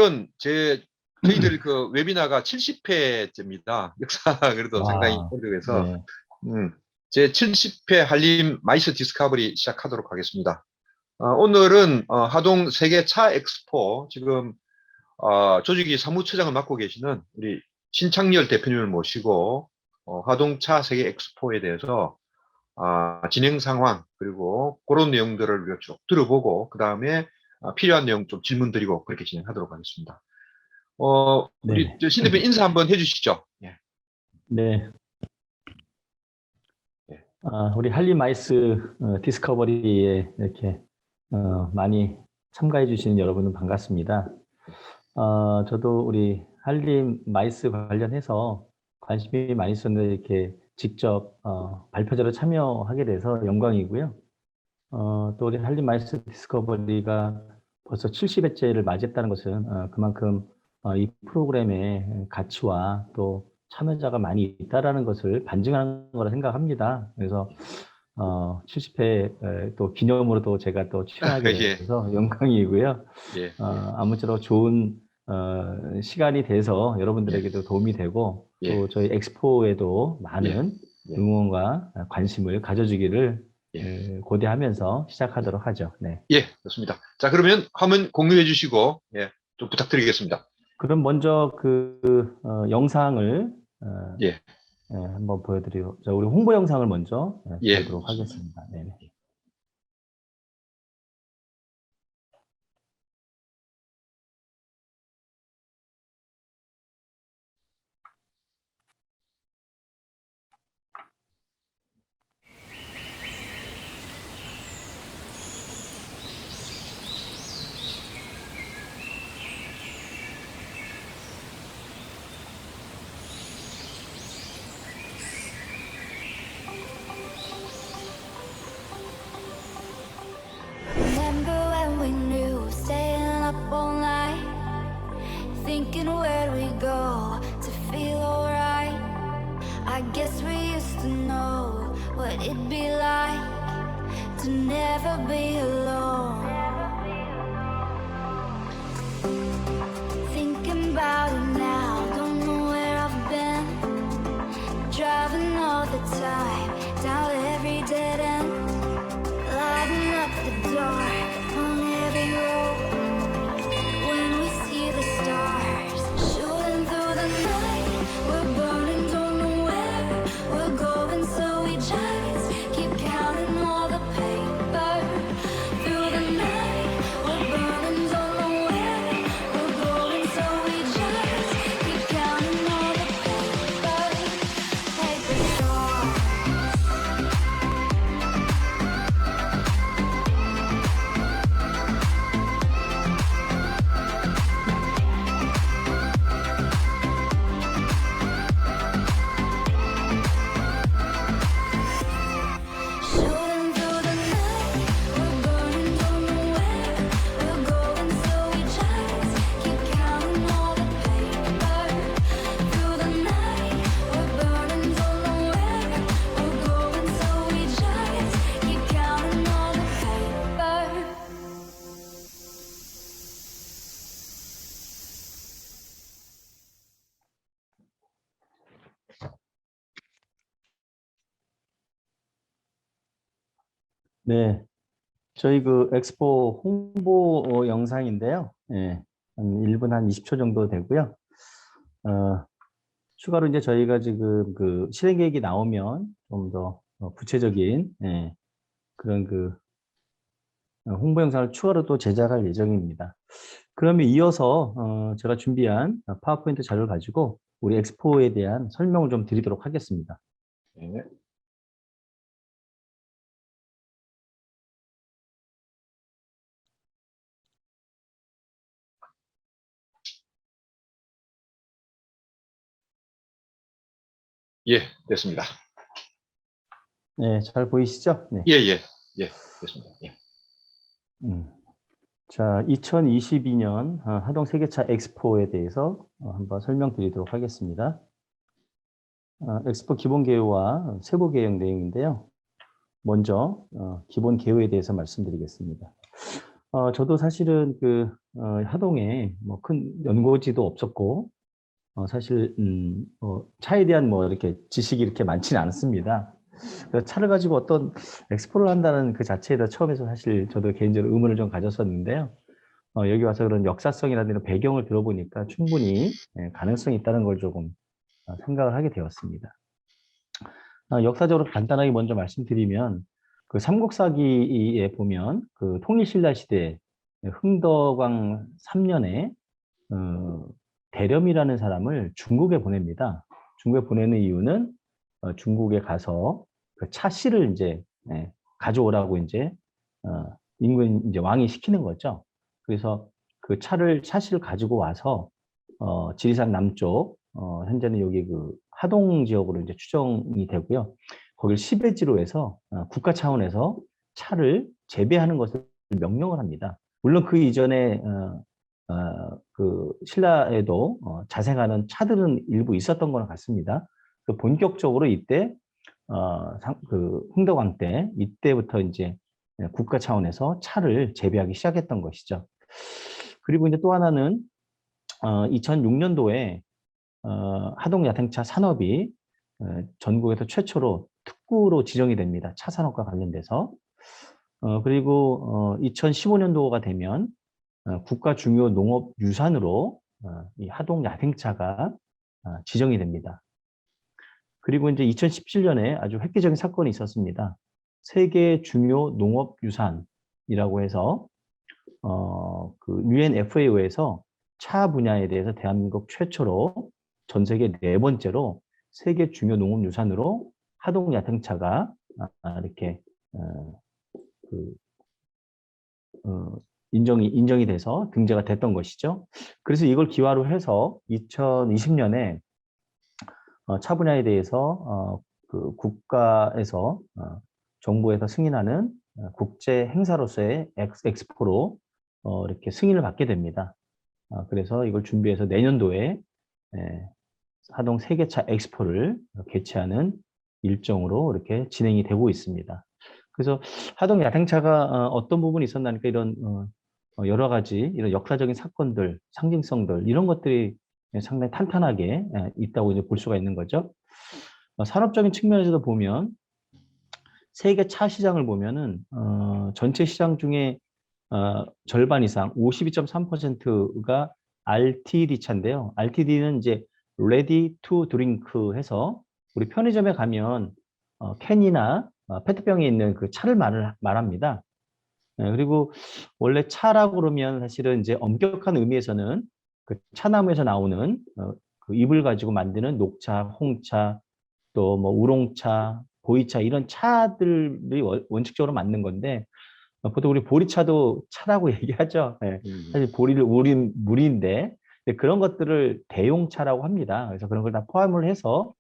오늘은 저희들 그 웨비나가 70회째입니다. 역사가 그래도 상당히 와, 오래돼서 네, 제 70회 한림 마이스 디스커버리 시작하도록 하겠습니다. 오늘은 하동 세계 차 엑스포 지금 조직이 사무처장을 맡고 계시는 우리 신창렬 대표님을 모시고 하동차 세계 엑스포에 대해서 진행 상황 그리고 그런 내용들을 우리가 쭉 들어보고 그 다음에 필요한 내용 좀 질문 드리고 그렇게 진행하도록 하겠습니다. 우리 네, 신 대표 인사 한번 해주시죠. 예. 네. 예. 우리 할리마이스 디스커버리에 이렇게 많이 참가해 주시는 여러분은 반갑습니다. 저도 우리 할리마이스 관련해서 관심이 많이 있었는데 이렇게 직접 발표자로 참여하게 돼서 영광이고요. 또 우리 할리마이스 디스커버리가 벌써 70회째를 맞이했다는 것은 그만큼 이 프로그램의 가치와 또 참여자가 많이 있다라는 것을 반증하는 거라 생각합니다. 그래서 70회 또 기념으로도 제가 또 출연하게 예. 돼서 영광이고요. 예. 아무쪼록 좋은 시간이 돼서 여러분들에게도 도움이 되고 예. 또 저희 엑스포에도 많은 예. 응원과 관심을 가져주기를 예. 고대하면서 시작하도록 하죠. 네. 예, 좋습니다. 자, 그러면 화면 공유해 주시고, 예, 좀 부탁드리겠습니다. 그럼 먼저 영상을 예. 한번 보여드리고, 우리 홍보 영상을 먼저 예. 보도록 하겠습니다. 네네. Remember when we knew, staying up all night, thinking where we go to feel alright. I guess we used to know what it'd be like to never be alone. Thinking about it now, don't know where I've been. Driving all the time, down every dead end. Lighting up the dark on every road. When we see the stars shooting through the night, we're burning, don't know where we're going, so we just keep counting all the paper. Through the night, we're burning, don't know where we're going, so we just keep counting all the paper. Paper stars. Shooting through the night, we're burning, don't know where we're going, so we just keep counting all the paper. Through the night, we're burning, don't know where we're going, so we just keep counting all the paper. 네. 저희 엑스포 홍보 영상인데요. 한 1분 한 20초 정도 되고요. 추가로 이제 저희가 지금 실행 계획이 나오면 좀 더 구체적인 그런 홍보 영상을 추가로 또 제작할 예정입니다. 그러면 이어서 제가 준비한 파워포인트 자료를 가지고 우리 엑스포에 대한 설명을 좀 드리도록 하겠습니다. 예. 예, 됐습니다. 네, 잘 보이시죠? 네. 예, 예, 예, 됐습니다. 예. 자, 2022년 하동 세계차 엑스포에 대해서 한번 설명드리도록 하겠습니다. 엑스포 기본 개요와 세부 개요 내용인데요. 먼저 기본 개요에 대해서 말씀드리겠습니다. 저도 사실은 하동에 뭐 큰 연고지도 없었고, 사실, 차에 대한 뭐 이렇게 지식이 이렇게 많지는 않습니다. 그래서 차를 가지고 어떤 엑스포를 한다는 그 자체에 대해서 처음에서 사실 저도 개인적으로 의문을 좀 가졌었는데요. 여기 와서 그런 역사성이라든지 이런 배경을 들어보니까 충분히 가능성이 있다는 걸 조금 생각을 하게 되었습니다. 역사적으로 간단하게 먼저 말씀드리면 그 삼국사기에 보면 그 통일신라 시대 흥덕왕 3년에 대렴이라는 사람을 중국에 보냅니다. 중국에 보내는 이유는 중국에 가서 그 차 씨를 이제 가져오라고 이제 임금 이제 왕이 시키는 거죠. 그래서 그 차 씨를 가지고 와서 지리산 남쪽 현재는 여기 그 하동 지역으로 이제 추정이 되고요. 거길 시베지로 해서 국가 차원에서 차를 재배하는 것을 명령을 합니다. 물론 그 이전에 그 신라에도 자생하는 차들은 일부 있었던 것 같습니다. 그 본격적으로 이때 그 흥덕왕 때 이때부터 이제 국가 차원에서 차를 재배하기 시작했던 것이죠. 그리고 이제 또 하나는 2006년도에 하동 야생차 산업이 전국에서 최초로 특구로 지정이 됩니다. 차 산업과 관련돼서. 그리고 2015년도가 되면 국가 중요 농업 유산으로 이 하동 야생차가 지정이 됩니다. 그리고 이제 2017년에 아주 획기적인 사건이 있었습니다. 세계 중요 농업 유산이라고 해서 그 UNFAO에서 차 분야에 대해서 대한민국 최초로 전 세계 네 번째로 세계 중요 농업 유산으로 하동 야생차가 이렇게 그 인정이 돼서 등재가 됐던 것이죠. 그래서 이걸 기화로 해서 2020년에 차 분야에 대해서 그 국가에서 정부에서 승인하는 국제 행사로서의 엑스포로 이렇게 승인을 받게 됩니다. 그래서 이걸 준비해서 내년도에 하동 세계차 엑스포를 개최하는 일정으로 이렇게 진행이 되고 있습니다. 그래서 하동 야생차가 어떤 부분이 있었나니까 이런 여러 가지 이런 역사적인 사건들, 상징성들 이런 것들이 상당히 탄탄하게 있다고 이제 볼 수가 있는 거죠. 산업적인 측면에서도 보면 세계 차 시장을 보면은 전체 시장 중에 절반 이상 52.3%가 RTD 차인데요. RTD는 이제 Ready to Drink 해서 우리 편의점에 가면 캔이나 페트병에 있는 그 차를 말합니다. 그리고 원래 차라고 그러면 사실은 이제 엄격한 의미에서는 그 차나무에서 나오는 그 잎을 가지고 만드는 녹차, 홍차, 또 뭐 우롱차, 보이차 이런 차들이 원칙적으로 맞는 건데 보통 우리 보리차도 차라고 얘기하죠. 사실 보리를 우린 물인데 그런 것들을 대용차라고 합니다. 그래서 그런 걸 다 포함을 해서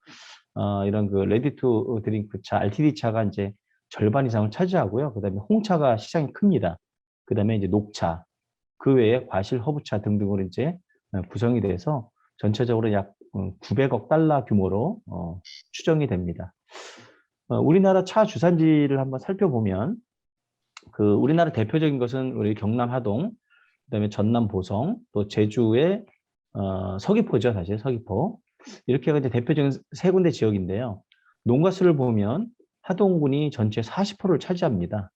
이런 그 레디 투 드링크 차, RTD 차가 이제 절반 이상을 차지하고요. 그다음에 홍차가 시장이 큽니다. 그다음에 이제 녹차, 그 외에 과실, 허브차 등등으로 이제 구성이 돼서 전체적으로 약 900억 달러 규모로 추정이 됩니다. 우리나라 차 주산지를 한번 살펴보면 그 우리나라 대표적인 것은 우리 경남 하동, 그다음에 전남 보성, 또 제주의 서귀포죠, 사실 서귀포. 이렇게 이제 대표적인 세 군데 지역인데요. 농가 수를 보면 하동군이 전체 40%를 차지합니다.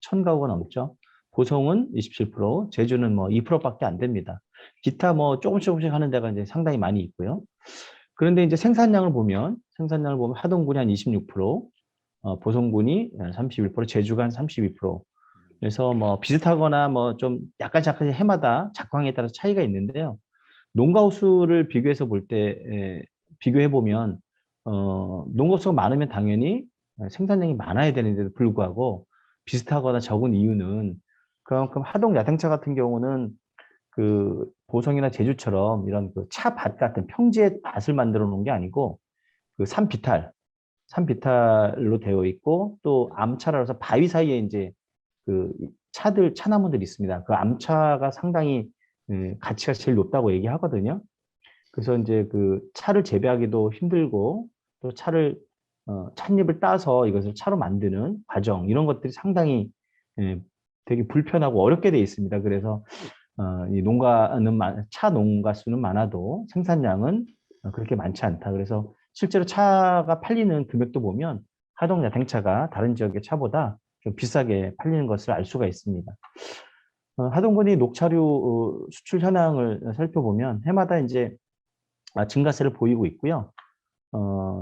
1000가구가 넘죠. 보성은 27%, 제주는 뭐 2%밖에 안 됩니다. 기타 뭐 조금씩 하는 데가 이제 상당히 많이 있고요. 그런데 이제 생산량을 보면 하동군이 한 26%, 보성군이 31%, 제주가 한 32%. 그래서 뭐 비슷하거나 뭐 좀 약간 해마다 작황에 따라서 차이가 있는데요. 농가 호수를 비교해서 비교해 보면 농가 호수가 많으면 당연히 생산량이 많아야 되는데도 불구하고 비슷하거나 적은 이유는 그만큼 하동 야생차 같은 경우는 그 보성이나 제주처럼 이런 그 차밭 같은 평지의 밭을 만들어 놓은 게 아니고 그 산비탈로 되어 있고 또 암차라서 바위 사이에 이제 그 차나무들이 있습니다. 그 암차가 상당히 가치가 제일 높다고 얘기하거든요. 그래서 이제 그 차를 재배하기도 힘들고 또 찻잎을 따서 이것을 차로 만드는 과정 이런 것들이 상당히 되게 불편하고 어렵게 돼 있습니다. 그래서 이 차 농가 수는 많아도 생산량은 그렇게 많지 않다. 그래서 실제로 차가 팔리는 금액도 보면 하동 야생차가 다른 지역의 차보다 좀 비싸게 팔리는 것을 알 수가 있습니다. 하동군이 녹차류 수출 현황을 살펴보면 해마다 이제 증가세를 보이고 있고요.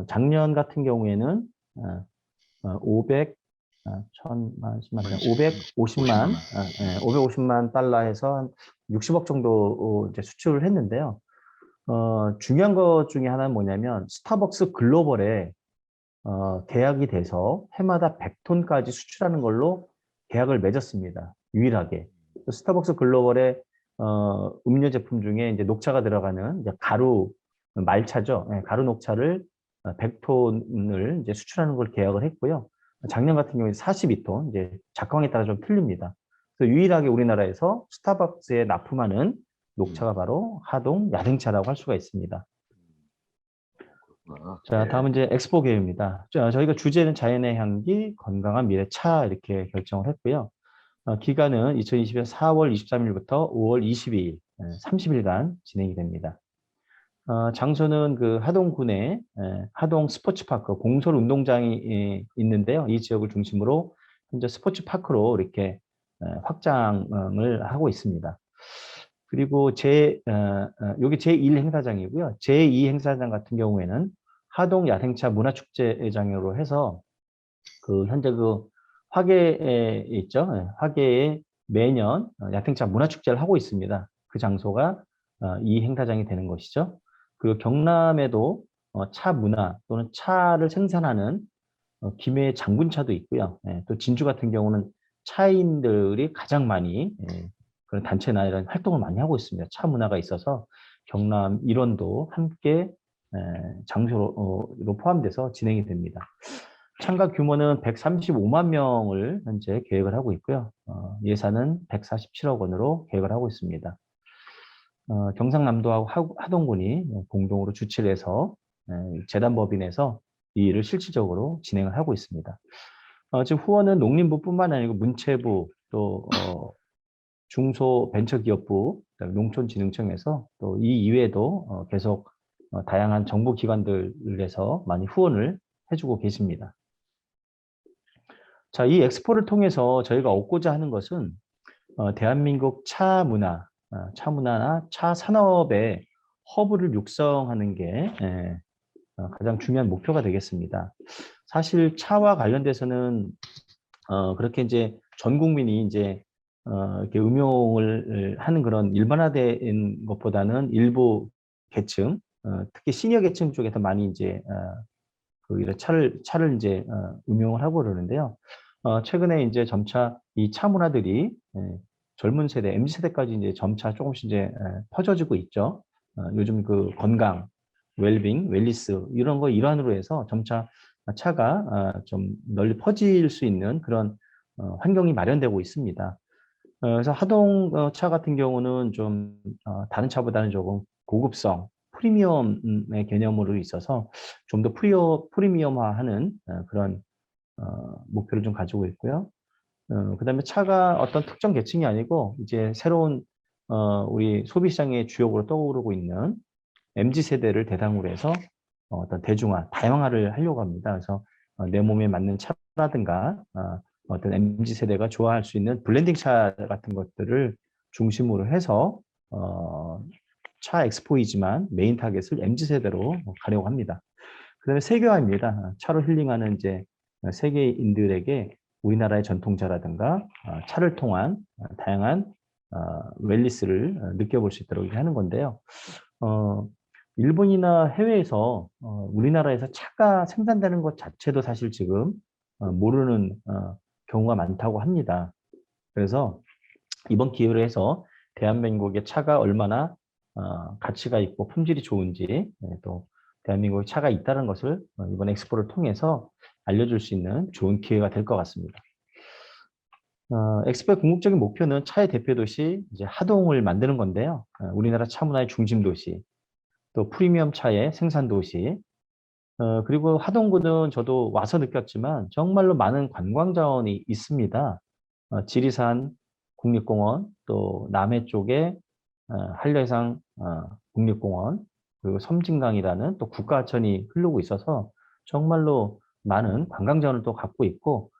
작년 같은 경우에는 550만 달러에서 한 60억 정도 이제 수출을 했는데요. 중요한 것 중에 하나는 뭐냐면 스타벅스 글로벌에 계약이 돼서 해마다 100톤까지 수출하는 걸로 계약을 맺었습니다. 유일하게. 스타벅스 글로벌의 음료 제품 중에 이제 녹차가 들어가는 이제 가루 말차죠. 가루 녹차를 100톤을 이제 수출하는 걸 계약을 했고요. 작년 같은 경우에 42톤, 이제 작황에 따라 좀 틀립니다. 그래서 유일하게 우리나라에서 스타벅스에 납품하는 녹차가 바로 하동 야생차라고 할 수가 있습니다. 자, 다음은 이제 엑스포 계획입니다. 저희가 주제는 자연의 향기, 건강한 미래 차 이렇게 결정을 했고요. 기간은 2020년 4월 23일부터 5월 22일, 30일간 진행이 됩니다. 장소는 그 하동군에 하동 스포츠파크 공설 운동장이 있는데요. 이 지역을 중심으로 현재 스포츠파크로 이렇게 확장을 하고 있습니다. 그리고 여기 제1 행사장이고요. 제2 행사장 같은 경우에는 하동 야생차 문화축제장으로 해서 현재 화계에 있죠. 화계에 매년 야생차 문화축제를 하고 있습니다. 그 장소가 이 행사장이 되는 것이죠. 그리고 경남에도 차 문화 또는 차를 생산하는 김해 장군차도 있고요. 또 진주 같은 경우는 차인들이 가장 많이 그런 단체나 이런 활동을 많이 하고 있습니다. 차 문화가 있어서 경남 일원도 함께 장소로 포함돼서 진행이 됩니다. 참가 규모는 135만 명을 현재 계획을 하고 있고요. 예산은 147억 원으로 계획을 하고 있습니다. 경상남도하고 하동군이 공동으로 주최를 해서 재단법인에서 이 일을 실질적으로 진행을 하고 있습니다. 지금 후원은 농림부뿐만 아니고 문체부 또 중소벤처기업부, 농촌진흥청에서 또 이 이외에도 계속 다양한 정부기관들에서 많이 후원을 해주고 계십니다. 자, 이 엑스포를 통해서 저희가 얻고자 하는 것은 대한민국 차 문화나 차 산업의 허브를 육성하는 게 가장 중요한 목표가 되겠습니다. 사실 차와 관련돼서는 그렇게 이제 전 국민이 이제 이렇게 음용을 하는 그런 일반화된 것보다는 일부 계층, 특히 시니어 계층 쪽에서 많이 이제 이런 차를 이제 음용을 하고 그러는데요. 최근에 이제 점차 이 차 문화들이 젊은 세대, MZ세대까지 이제 점차 조금씩 이제 퍼져지고 있죠. 요즘 건강, 웰빙, 웰리스 이런 거 일환으로 해서 점차 차가 좀 널리 퍼질 수 있는 그런 환경이 마련되고 있습니다. 그래서 하동 차 같은 경우는 좀 다른 차보다는 조금 고급성, 프리미엄의 개념으로 있어서 좀 더 프리미엄화하는 그런 목표를 좀 가지고 있고요. 그다음에 차가 어떤 특정 계층이 아니고 이제 새로운 우리 소비시장의 주역으로 떠오르고 있는 MZ세대를 대상으로 해서 어떤 대중화, 다양화를 하려고 합니다. 그래서 내 몸에 맞는 차라든가 어떤 MZ세대가 좋아할 수 있는 블렌딩 차 같은 것들을 중심으로 해서 차 엑스포이지만 메인 타겟을 MZ세대로 가려고 합니다. 그 다음에 세계화입니다. 차로 힐링하는 이제 세계인들에게 우리나라의 전통차라든가 차를 통한 다양한 웰리스를 느껴볼 수 있도록 이렇게 하는 건데요. 일본이나 해외에서 우리나라에서 차가 생산되는 것 자체도 사실 지금 모르는 경우가 많다고 합니다. 그래서 이번 기회로 해서 대한민국의 차가 얼마나 가치가 있고 품질이 좋은지 또 대한민국에 차가 있다는 것을 이번 엑스포를 통해서 알려줄 수 있는 좋은 기회가 될 것 같습니다. 엑스포의 궁극적인 목표는 차의 대표 도시 이제 하동을 만드는 건데요. 우리나라 차 문화의 중심 도시, 또 프리미엄 차의 생산 도시, 그리고 하동구는 저도 와서 느꼈지만 정말로 많은 관광 자원이 있습니다. 지리산 국립공원, 또 남해 쪽에 한려해상 국립공원, 그리고 섬진강이라는 또 국가하천이 흐르고 있어서 정말로 많은 관광 자원을 또 갖고 있고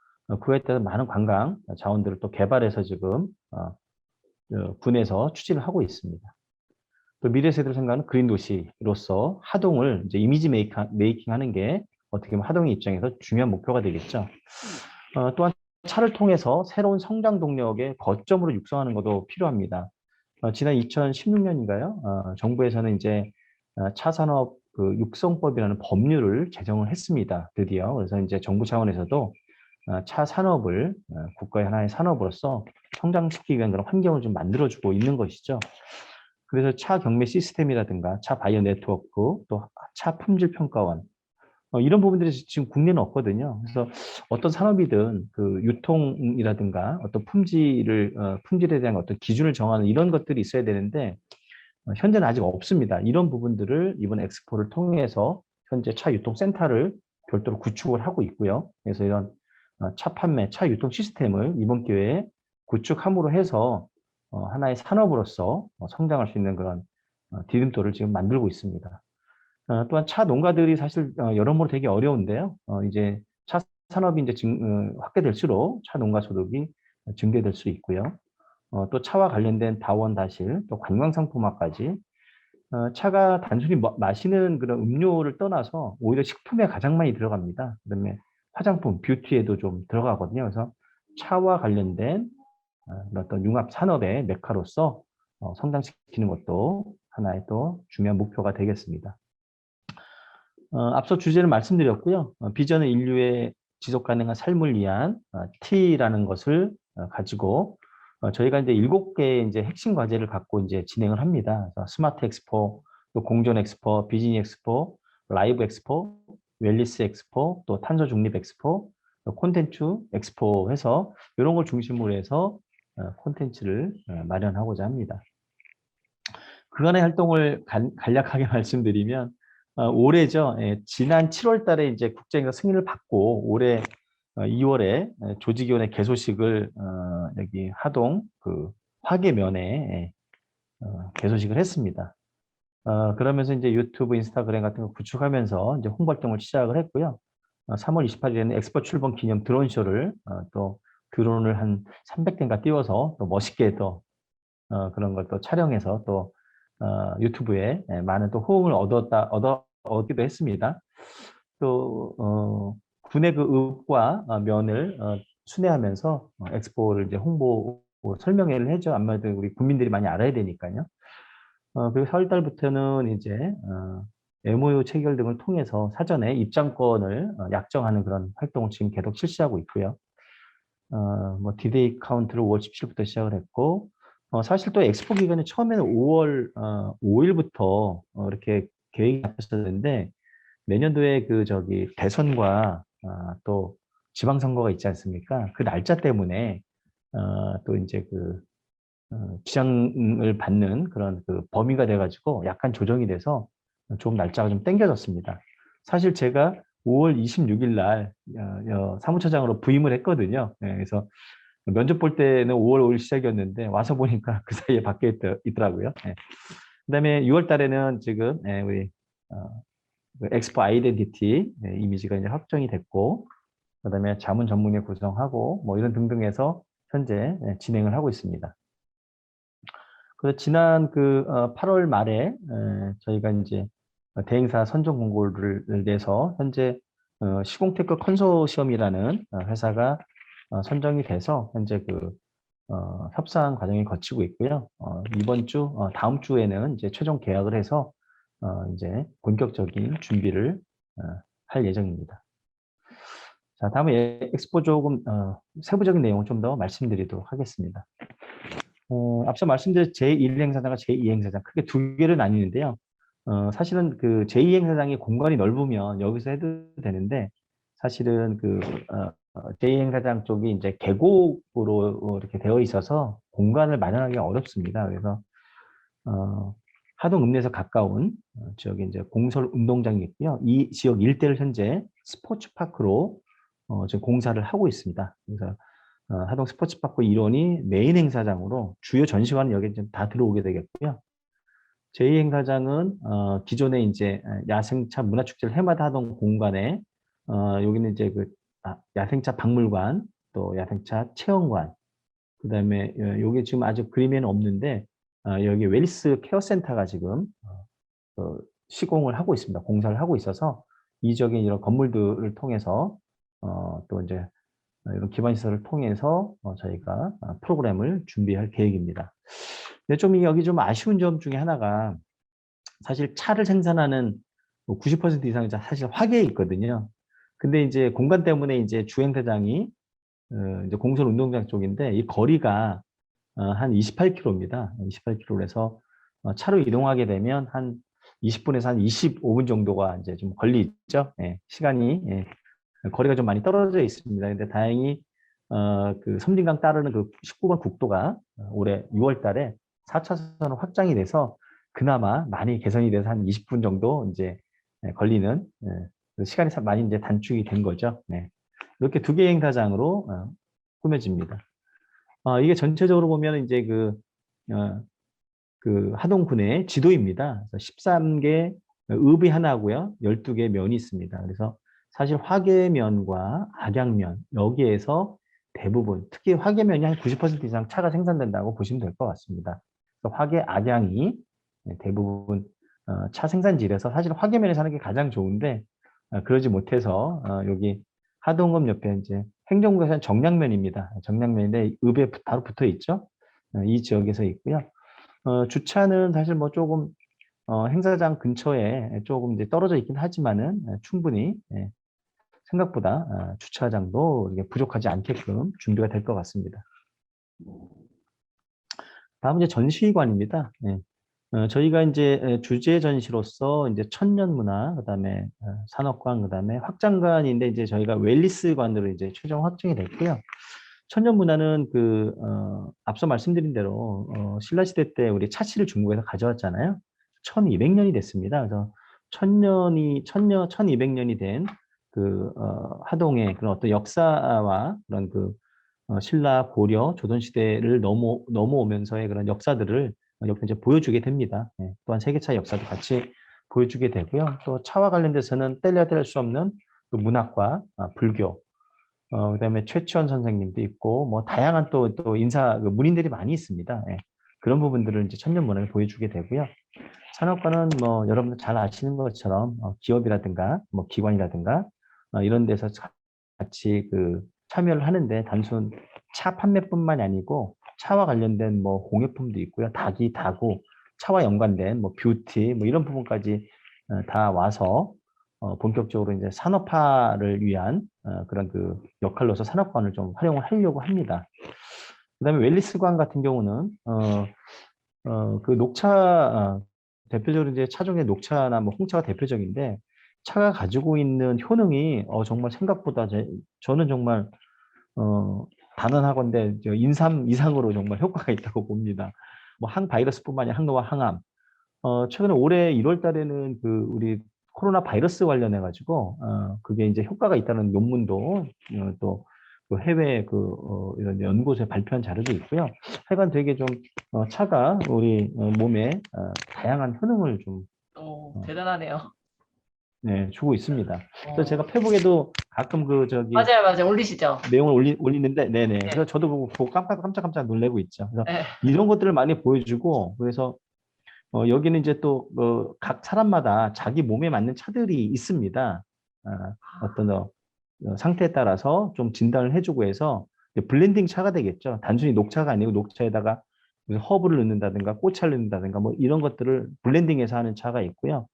그에 따라 많은 관광 자원들을 또 개발해서 지금 군에서 추진을 하고 있습니다. 또 미래 세대를 생각하는 그린 도시로서 하동을 이제 이미지 메이킹하는 게 어떻게 보면 하동의 입장에서 중요한 목표가 되겠죠. 또한 차를 통해서 새로운 성장 동력의 거점으로 육성하는 것도 필요합니다. 지난 2016년인가요? 정부에서는 이제 차 산업 그 육성법이라는 법률을 제정을 했습니다. 드디어. 그래서 이제 정부 차원에서도 차 산업을 국가의 하나의 산업으로서 성장시키기 위한 그런 환경을 좀 만들어주고 있는 것이죠. 그래서 차 경매 시스템이라든가 차 바이어 네트워크, 또 차 품질 평가원, 이런 부분들이 지금 국내는 없거든요. 그래서 어떤 산업이든 그 유통이라든가 어떤 품질에 대한 어떤 기준을 정하는 이런 것들이 있어야 되는데 현재는 아직 없습니다. 이런 부분들을 이번 엑스포를 통해서 현재 차 유통센터를 별도로 구축을 하고 있고요. 그래서 이런 차 판매, 차 유통 시스템을 이번 기회에 구축함으로 해서 하나의 산업으로서 성장할 수 있는 그런 디딤돌을 지금 만들고 있습니다. 또한 차 농가들이 사실 여러모로 되게 어려운데요. 이제 차 산업이 이제 확대될수록 차 농가 소득이 증대될 수 있고요. 또 차와 관련된 다원 다실, 또 관광상품화까지 차가 단순히 마시는 그런 음료를 떠나서 오히려 식품에 가장 많이 들어갑니다. 그다음에 화장품, 뷰티에도 좀 들어가거든요. 그래서 차와 관련된 어떤 융합 산업의 메카로서 성장시키는 것도 하나의 또 중요한 목표가 되겠습니다. 앞서 주제를 말씀드렸고요. 비전은 인류의 지속 가능한 삶을 위한 T라는 것을 가지고 저희가 이제 7개의 이제 핵심 과제를 갖고 이제 진행을 합니다. 스마트 엑스포, 또 공존 엑스포, 비즈니 엑스포, 라이브 엑스포, 웰리스 엑스포, 또 탄소 중립 엑스포, 또 콘텐츠 엑스포 해서 이런 걸 중심으로 해서 콘텐츠를 마련하고자 합니다. 그간의 활동을 간략하게 말씀드리면 올해죠. 지난 7월 달에 이제 국제행사 승인을 받고 올해 2월에 조직위원회 개소식을 여기 하동 그 화계면에 개소식을 했습니다. 그러면서 이제 유튜브, 인스타그램 같은 거 구축하면서 이제 홍보 활동을 시작을 했고요. 3월 28일에는 엑스포 출범 기념 드론쇼를 또 드론을 한 300대인가 띄워서 또 멋있게 또 그런 걸 또 촬영해서 또 유튜브에 많은 또 호응을 얻기도 했습니다. 또 군의 그 읍과 면을 순회하면서 엑스포를 이제 홍보 설명회를 해줘. 아무래도 우리 국민들이 많이 알아야 되니까요. 그리고 4월 달부터는 이제 MOU 체결 등을 통해서 사전에 입장권을 약정하는 그런 활동을 지금 계속 실시하고 있고요. 뭐 디데이 카운트를 5월 17일부터 시작을 했고 사실 또 엑스포 기간에 처음에는 5월 5일부터 이렇게 계획이 잡혔었는데 내년도에 그 저기 대선과 또 지방선거가 있지 않습니까? 그 날짜 때문에 또 이제 그 지장을 받는 그런 그 범위가 돼가지고 약간 조정이 돼서 좀 날짜가 좀 당겨졌습니다. 사실 제가 5월 26일 날 사무처장으로 부임을 했거든요. 그래서 면접 볼 때는 5월 5일 시작이었는데 와서 보니까 그 사이에 바뀌어 있더라고요. 그다음에 6월 달에는 지금 우리 엑스포 아이덴티티 이미지가 이제 확정이 됐고 그다음에 자문 전문회 구성하고 뭐 이런 등등해서 현재 진행을 하고 있습니다. 그래서 지난 그 8월 말에 저희가 이제 대행사 선정 공고를 내서 현재 시공테크 컨소시엄이라는 회사가 선정이 돼서 현재 그 협상 과정이 거치고 있고요. 이번 주, 다음 주에는 이제 최종 계약을 해서 이제 본격적인 준비를 할 예정입니다. 자, 다음에 엑스포 조금 세부적인 내용을 좀 더 말씀드리도록 하겠습니다. 앞서 말씀드린 제1 행사장과 제2 행사장 크게 두 개를 나뉘는데요. 사실은 그 제2 행사장이 공간이 넓으면 여기서 해도 되는데 사실은 그 제2 행사장 쪽이 이제 계곡으로 이렇게 되어 있어서 공간을 마련하기가 어렵습니다. 그래서 하동 읍내에서 가까운 지역에 이제 공설 운동장이 있고요. 이 지역 일대를 현재 스포츠 파크로 지금 공사를 하고 있습니다. 그래서 하동 스포츠파크 일원이 메인 행사장으로 주요 전시관은 여기 좀 다 들어오게 되겠고요. 제2 행사장은 기존에 이제 야생차 문화축제를 해마다 하던 공간에 여기는 이제 그 야생차 박물관, 또 야생차 체험관, 그다음에 요게 지금 아직 그림에는 없는데 여기 웰리스 케어센터가 지금 시공을 하고 있습니다. 공사를 하고 있어서 이 지역의 이런 건물들을 통해서 또 이제 이런 기반 시설을 통해서 저희가 프로그램을 준비할 계획입니다. 근데 좀 여기 좀 아쉬운 점 중에 하나가 사실 차를 생산하는 90% 이상이 사실 화계에 있거든요. 근데 이제 공간 때문에 이제 주행대장이 이제 공설 운동장 쪽인데 이 거리가 한 28km입니다. 28km에서 차로 이동하게 되면 한 20분에서 한 25분 정도가 이제 좀 걸리죠. 예, 시간이 거리가 좀 많이 떨어져 있습니다. 근데 다행히 그 섬진강 따르는 그 19번 국도가 올해 6월 달에 4차선으로 확장이 돼서 그나마 많이 개선이 돼서 한 20분 정도 이제 걸리는 그 시간이 많이 이제 단축이 된 거죠. 네. 이렇게 두 개의 행사장으로 꾸며집니다. 이게 전체적으로 보면 이제 그 하동군의 지도입니다. 13개 읍이 하나고요. 12개 면이 있습니다. 그래서 사실 화계면과 악양면 여기에서 대부분 특히 화계면이 한 90% 이상 차가 생산된다고 보시면 될 것 같습니다. 그래서 화계 악양이 대부분 차 생산지라서 사실 화계면에 사는 게 가장 좋은데 그러지 못해서 여기 하동읍 옆에 이제 행정구에서는 정량면입니다. 정량면인데 읍에 바로 붙어 있죠. 이 지역에서 있고요. 주차는 사실 뭐 조금 행사장 근처에 조금 이제 떨어져 있긴 하지만은 충분히 생각보다 주차장도 이게 부족하지 않게끔 준비가 될 것 같습니다. 다음은 이제 전시관입니다. 저희가 이제 주제 전시로서 이제 천년문화, 그다음에 산업관, 그다음에 확장관인데 이제 저희가 웰리스관으로 이제 최종 확정이 됐고요. 천년문화는 앞서 말씀드린 대로 신라시대 때 우리 차씨를 중국에서 가져왔잖아요. 1200년이 됐습니다. 그래서 1200년이 된 하동의 그런 어떤 역사와 그런 신라, 고려, 조선 시대를 넘어오면서의 그런 역사들을 여기 이제 보여주게 됩니다. 또한 세계차 역사도 같이 보여주게 되고요. 또 차와 관련돼서는 뗄래야 뗄 수 없는 문학과 불교, 그다음에 최치원 선생님도 있고 뭐 다양한 또 인사 문인들이 많이 있습니다. 그런 부분들을 이제 천년문화를 보여주게 되고요. 산업관은 뭐 여러분들 잘 아시는 것처럼 기업이라든가 뭐 기관이라든가 이런 데서 같이 참여를 하는데 단순 차 판매뿐만이 아니고 차와 관련된 뭐 공예품도 있고요. 닭이 다고 차와 연관된 뭐 뷰티 뭐 이런 부분까지 다 와서 본격적으로 이제 산업화를 위한 그런 역할로서 산업관을 좀 활용을 하려고 합니다. 그다음에 웰리스관 같은 경우는 녹차 대표적으로 이제 차종의 녹차나 뭐 홍차가 대표적인데 차가 가지고 있는 효능이 정말 생각보다 저는 정말 단언하건대 인삼 이상으로 정말 효과가 있다고 봅니다. 뭐 항바이러스뿐만 아니라 항노화, 항암. 최근에 올해 1월 달에는 우리 코로나 바이러스 관련해 가지고 그게 이제 효과가 있다는 논문도 또 해외 이런 연구소에 발표한 자료도 있고요. 하여간 되게 좀 차가 우리 몸에 다양한 효능을 좀 대단하네요. 네, 주고 있습니다. 그래서 제가 페북에도 가끔 맞아요. 올리시죠. 내용을 올리는데, 네네. 네. 그래서 저도 그거 보고 깜짝깜짝 놀래고 있죠. 그래서 네. 이런 것들을 많이 보여주고, 그래서 여기는 이제 또 각 사람마다 자기 몸에 맞는 차들이 있습니다. 어떤 상태에 따라서 좀 진단을 해주고 해서 블렌딩 차가 되겠죠. 단순히 녹차가 아니고 녹차에다가 무슨 허브를 넣는다든가 꽃차를 넣는다든가 뭐 이런 것들을 블렌딩해서 하는 차가 있고요.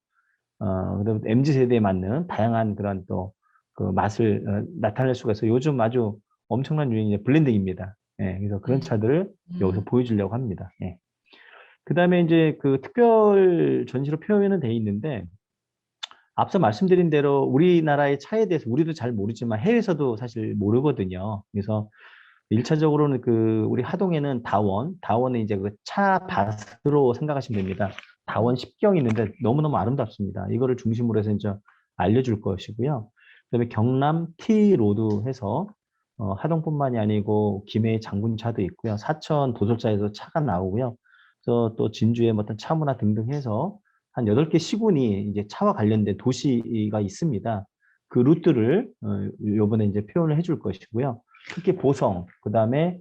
그다음에 MZ세대에 맞는 다양한 그런 또 맛을 나타낼 수가 있어서 요즘 아주 엄청난 유행이 블렌딩입니다. 그래서 그런 차들을 여기서 보여주려고 합니다. 그다음에 이제 특별 전시로 표현은 돼 있는데 앞서 말씀드린 대로 우리나라의 차에 대해서 우리도 잘 모르지만 해외에서도 사실 모르거든요. 그래서 1차적으로는 우리 하동에는 다원은 이제 차 밭으로 생각하시면 됩니다. 다원 10경이 있는데 너무너무 아름답습니다. 이거를 중심으로 해서 이제 알려줄 것이고요. 그다음에 경남 T로드 해서 하동뿐만이 아니고 김해 장군차도 있고요. 사천 도솔자에도 차가 나오고요. 또 진주의 뭐 어떤 차문화 등등 해서 한 8개 시군이 이제 차와 관련된 도시가 있습니다. 그 루트를 요번에 이제 표현을 해줄 것이고요. 특히 보성, 그다음에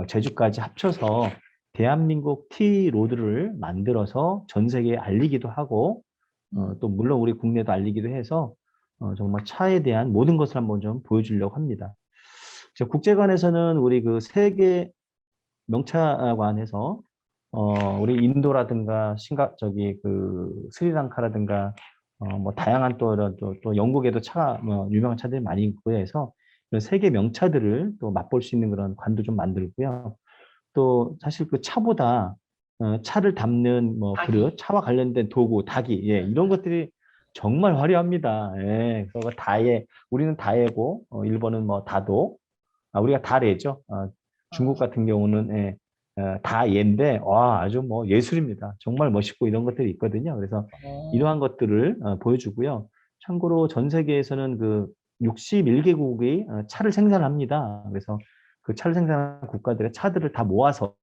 제주까지 합쳐서 대한민국 T 로드를 만들어서 전 세계에 알리기도 하고 또 물론 우리 국내도 알리기도 해서 정말 차에 대한 모든 것을 한번 좀 보여주려고 합니다. 국제관에서는 우리 그 세계 명차관에서 우리 인도라든가 그 스리랑카라든가 뭐 다양한 또 영국에도 차가 뭐 유명한 차들이 많이 있고 해서 이런 세계 명차들을 또 맛볼 수 있는 그런 관도 좀 만들고요. 또 사실 그 차보다 차를 담는 뭐 닭이. 그릇, 차와 관련된 도구, 닭이 예, 이런 것들이 정말 화려합니다. 예, 그거 다예, 우리는 다예고 일본은 뭐 다도, 우리가 다래죠. 중국 같은 경우는 예, 다예인데 와 아주 뭐 예술입니다. 정말 멋있고 이런 것들이 있거든요. 그래서 이러한 것들을 보여주고요. 참고로 전 세계에서는 그 61개국이 차를 생산합니다. 그래서 그 차를 생산하는 국가들의 차들을 다 모아서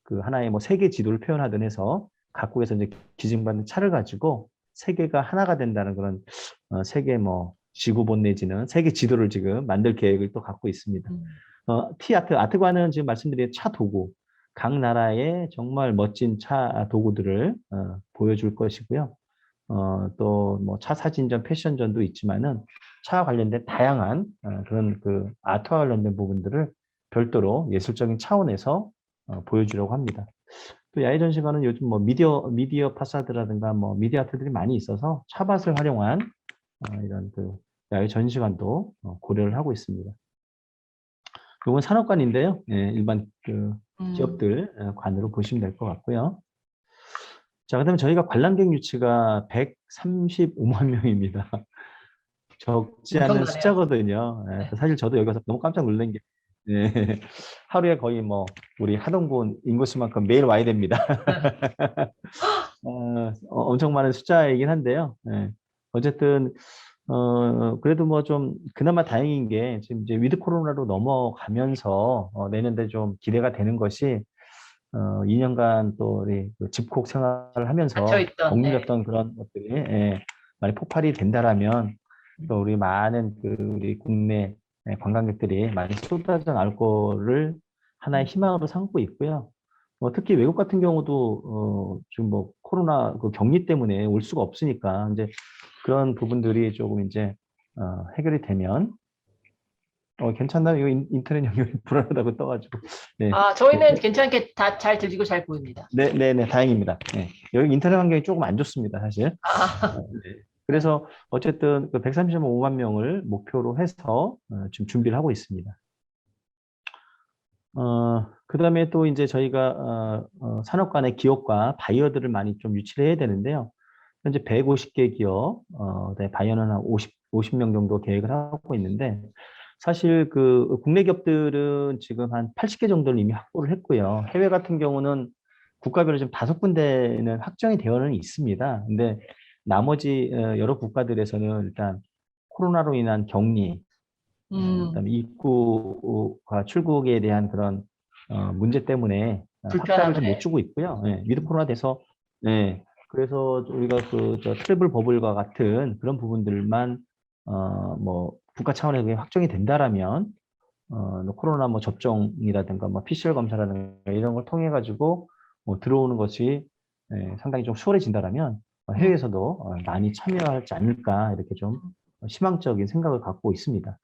그 하나의 뭐 세계 지도를 표현하든 해서 각국에서 이제 기증받는 차를 가지고 세계가 하나가 된다는 그런 세계 뭐 지구본 내지는 세계 지도를 지금 만들 계획을 또 갖고 있습니다. 아트관은 지금 말씀드린 차 도구, 각 나라의 정말 멋진 차 도구들을 보여줄 것이고요. 또 뭐 차 사진전, 패션전도 있지만은 차와 관련된 다양한 그런 그 아트와 관련된 부분들을 별도로 예술적인 차원에서 보여주려고 합니다. 또 야외 전시관은 요즘 뭐 미디어 파사드라든가 뭐 미디어 아트들이 많이 있어서 차밭을 활용한 이런 그 야외 전시관도 고려를 하고 있습니다. 이건 산업관인데요. 예, 일반 그 기업들 관으로 보시면 될 것 같고요. 자, 그다음에 저희가 관람객 유치가 135만 명입니다. 적지 않은 엄청나네요. 숫자거든요. 예, 네. 사실 저도 여기 가서 너무 깜짝 놀란 게 예, 하루에 거의 뭐 우리 하동군 인구수만큼 매일 와야 됩니다. 엄청 많은 숫자이긴 한데요. 예, 어쨌든 그래도 뭐 좀 그나마 다행인 게 지금 이제 위드 코로나로 넘어가면서 내년에 좀 기대가 되는 것이 2년간 또 우리 그 집콕 생활을 하면서 갇혀있던, 억눌렸던 그런 것들이 예, 많이 폭발이 된다라면 또 우리 많은 그 우리 국내 관광객들이 많이 쏟아져 나올 거를 하나의 희망으로 삼고 있고요. 특히 외국 같은 경우도 지금 뭐 코로나 그 격리 때문에 올 수가 없으니까 이제 그런 부분들이 조금 이제 해결이 되면 괜찮나요? 이거 인터넷 연결이 불안하다고 떠가지고 네. 저희는 괜찮게 다 잘 들리고 잘 보입니다. 네, 다행입니다. 네. 여기 인터넷 환경이 조금 안 좋습니다, 사실. 네. 그래서 어쨌든 그 135만 명을 목표로 해서 지금 준비를 하고 있습니다. 그 다음에 또 이제 저희가 산업 간의 기업과 바이어들을 많이 좀 유치를 해야 되는데요. 현재 150개 기업, 바이어는 한 50명 정도 계획을 하고 있는데, 사실 그 국내 기업들은 지금 한 80개 정도를 이미 확보를 했고요. 해외 같은 경우는 국가별로 지금 5군데는 확정이 되어는 있습니다. 근데 나머지 여러 국가들에서는 일단 코로나로 인한 격리, 그다음에 입국과 출국에 대한 그런 문제 때문에 확답을 좀 못 주고 있고요. 예, 위드 코로나 돼서 예, 그래서 우리가 그 트래블 버블과 같은 그런 부분들만 뭐 국가 차원에서 확정이 된다라면 코로나 뭐 접종이라든가 뭐 PCR 검사라든가 이런 걸 통해 가지고 들어오는 것이 상당히 좀 수월해진다라면 해외에서도 많이 참여하지 않을까 이렇게 좀 희망적인 생각을 갖고 있습니다.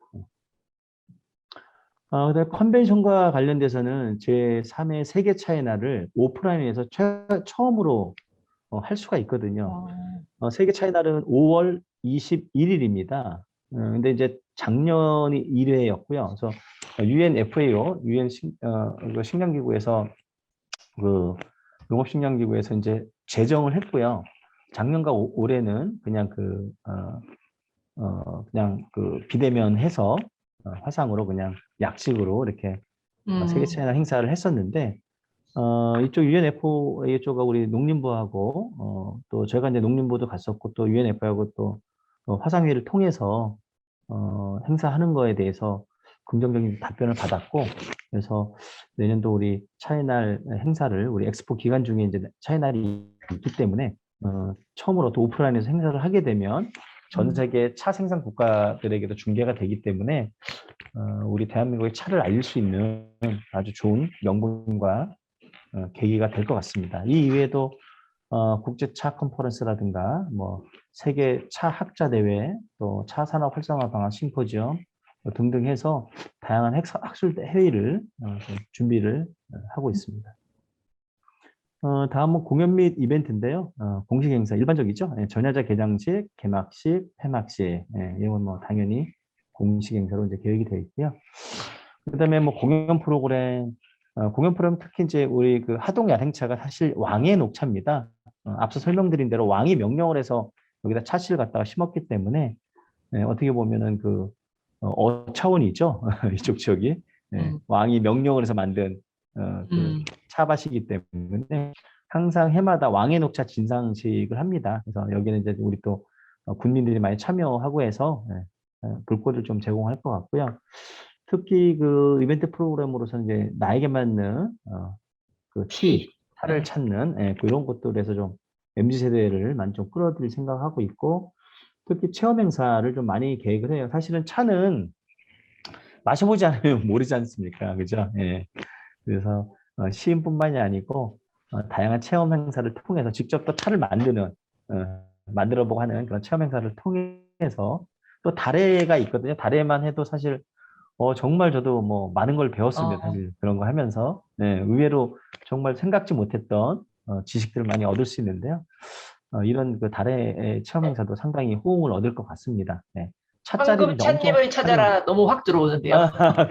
그다음에 컨벤션과 관련돼서는 제3회 세계차의 날을 오프라인에서 처음으로 할 수가 있거든요. 세계차의 날은 5월 21일입니다. 근데 이제 작년이 1회였고요. 그래서 UNFAO, 그 식량기구에서 그 농업식량기구에서 이제 제정을 했고요. 작년과 올해는 그냥 그냥 그 비대면 해서 화상으로 그냥 약식으로 이렇게 세계차의 날 행사를 했었는데 이쪽 UNFAO 쪽가 우리 농림부하고 또 제가 이제 농림부도 갔었고 또 UNFAO하고 또 화상회의를 통해서 행사하는 거에 대해서 긍정적인 답변을 받았고, 그래서 내년도 우리 차의 날 행사를 우리 엑스포 기간 중에 이제 차의 날이 있기 때문에 처음으로 또 오프라인에서 행사를 하게 되면 전 세계 차 생산 국가들에게도 중계가 되기 때문에 우리 대한민국의 차를 알릴 수 있는 아주 좋은 명분과 계기가 될 것 같습니다. 이 이외에도 국제 차 컨퍼런스라든가 뭐 세계 차 학자 대회, 또 차 산업 활성화 방안 심포지엄 등등 해서 다양한 학술 회의를 좀 준비를 하고 있습니다. 다음은 공연 및 이벤트인데요. 공식 행사 일반적이죠. 예, 전야제 개장식, 개막식, 폐막식, 예, 이건 뭐 당연히 공식 행사로 이제 계획이 되어 있고요. 그다음에 뭐 공연 프로그램 특히 이제 우리 그 하동 야생차가 사실 왕의 녹차입니다. 앞서 설명드린 대로 왕이 명령을 해서 여기다 차씨를 갖다가 심었기 때문에 어떻게 보면은 그 어차원이죠. 이쪽 지역이 왕이 명령을 해서 만든 그 차밭이기 때문에 항상 해마다 왕의 녹차 진상식을 합니다. 그래서 여기는 이제 우리 또 군민들이 많이 참여하고 해서 볼거리를 좀 제공할 것 같고요. 특히 그 이벤트 프로그램으로서 이제 나에게 맞는 그 차를 찾는 그런 것들에서 좀 MZ 세대를 많이 좀 끌어들일 생각하고 있고, 특히 체험 행사를 좀 많이 계획을 해요. 사실은 차는 마셔보지 않으면 모르지 않습니까? 그죠? 예. 그래서 시음뿐만이 아니고 다양한 체험 행사를 통해서 직접 또 차를 만들어보고 하는 그런 체험 행사를 통해서 또 달해가 있거든요. 달해만 해도 사실 정말 저도 뭐 많은 걸 배웠습니다. 사실 그런 거 하면서 의외로 정말 생각지 못했던 지식들을 많이 얻을 수 있는데요. 이런 그 달의 체험 행사도 상당히 호응을 얻을 것 같습니다. 네. 황금 찻잎을 찾아라 너무 확 들어오는데요.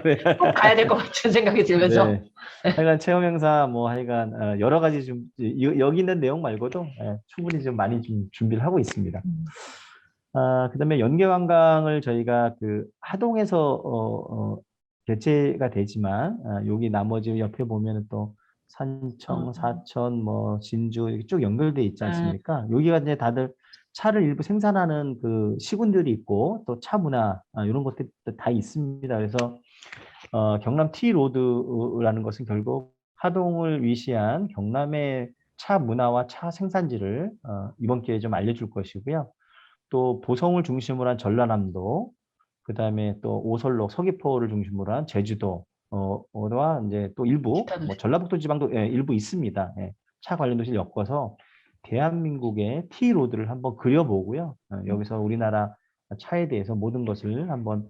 네. 꼭 가야 될 것 같은 생각이 들면서. 네. 하여간 체험 행사 뭐 하여간 여러 가지 좀 여기 있는 내용 말고도 충분히 좀 많이 좀 준비를 하고 있습니다. 그다음에 연계관광을 저희가 그 하동에서 개최가 되지만 여기 나머지 옆에 보면은 또 산청, 사천, 뭐 진주 이렇게 쭉 연결돼 있지 않습니까? 여기가 이제 다들 차를 일부 생산하는 그 시군들이 있고 또 차 문화 이런 것들이 다 있습니다. 그래서 경남 T로드라는 것은 결국 하동을 위시한 경남의 차 문화와 차 생산지를 이번 기회에 좀 알려줄 것이고요. 또 보성을 중심으로 한 전라남도, 그다음에 또 오설록, 서귀포를 중심으로 한 제주도, 와 이제 또 일부 뭐 전라북도 지방도 일부 있습니다. 차 관련 도시를 엮어서 대한민국의 T로드를 한번 그려보고요. 여기서 우리나라 차에 대해서 모든 것을 한번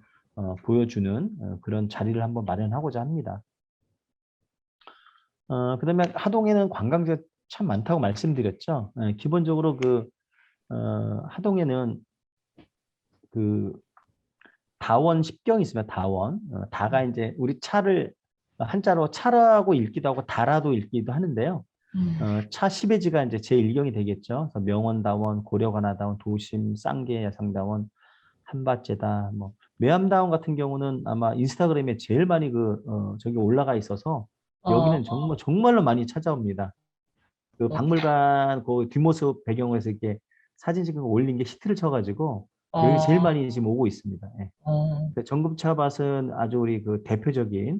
보여주는 그런 자리를 한번 마련하고자 합니다. 그다음에 하동에는 관광지가 참 많다고 말씀드렸죠. 기본적으로 그 하동에는 그 다원 10경이 있습니다. 다원. 다가 이제 우리 차를 한자로 차라고 읽기도 하고 다라도 읽기도 하는데요. 차 10회지가 이제 제1경이 되겠죠. 그래서 명원다원, 고려관하다원, 도심, 쌍계 야상다원, 한밭제다, 뭐 매암다원 같은 경우는 아마 인스타그램에 제일 많이 저기 올라가 있어서 여기는 정말로 많이 찾아옵니다. 그 박물관 그 뒷모습 배경에서 이렇게 사진 찍은 거 올린 게 히트를 쳐가지고 여기 제일 많이 지금 오고 있습니다. 정금 차밭은 아주 우리 그 대표적인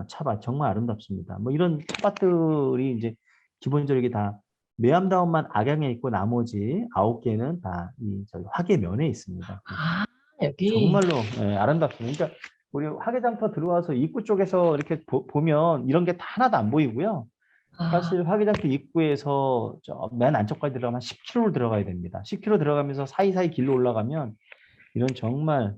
차밭 정말 아름답습니다. 뭐 이런 차밭들이 이제 기본적으로 다 매암다원만 악양에 있고 나머지 9개는 다 이 저기 화계면에 있습니다. 여기 정말로 아름답습니다. 그러니까 우리 화계장터 들어와서 입구 쪽에서 이렇게 보면 이런 게 다 하나도 안 보이고요. 사실 화계장터 입구에서 맨 안쪽까지 들어가면 10km를 들어가야 됩니다. 10km 들어가면서 사이사이 길로 올라가면 이런 정말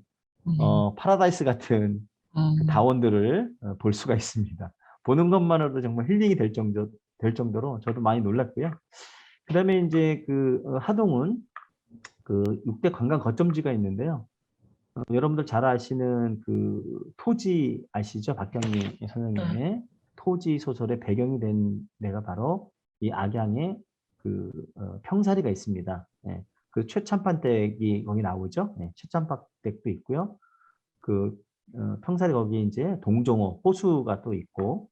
파라다이스 같은 그 다원들을 볼 수가 있습니다. 보는 것만으로도 정말 힐링이 될 정도로 저도 많이 놀랐고요. 그다음에 이제 그 하동은 그 6대 관광 거점지가 있는데요. 여러분들 잘 아시는 그 토지 아시죠? 박경리 선생님의 토지 소설의 배경이 된 데가 바로 이 악양의 그 평사리가 있습니다. 그 최참판댁이 거기 나오죠. 최참판댁도 있고요. 그 평사리 거기 이제 동종호 호수가 또 있고,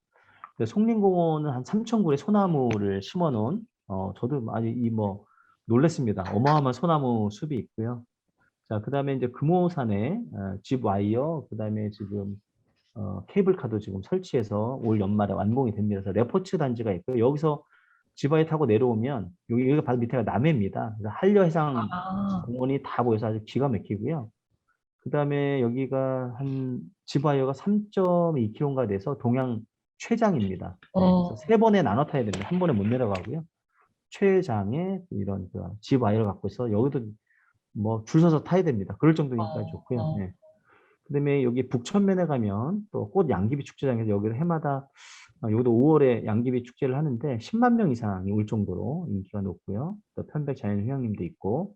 송림공원은 한 3,000그루의 소나무를 심어놓은 저도 많이 뭐 놀랐습니다. 어마어마한 소나무 숲이 있고요. 자, 그다음에 이제 금호산에 집 와이어, 그다음에 지금 케이블카도 지금 설치해서 올 연말에 완공이 됩니다. 그래서 레포츠 단지가 있고요. 여기서 지바이 타고 내려오면 여기가 바로 밑에가 남해입니다. 그래서 한려해상 아, 공원이 다 보여서 아주 기가 막히고요. 그다음에 여기가 한 지바이어가 3.2km가 돼서 동양 최장입니다. 네, 그래서 3번에 나눠 타야 됩니다. 한 번에 못 내려가고요. 최장의 이런 그 지바이어를 갖고 있어 여기도 뭐 줄 서서 타야 됩니다. 그럴 정도니까 좋고요. 네. 그다음에 여기 북천면에 가면 또 꽃 양귀비 축제장에서 여기를 해마다 여기도 5월에 양귀비 축제를 하는데 10만 명 이상이 올 정도로 인기가 높고요. 또 편백 자연휴양림도 있고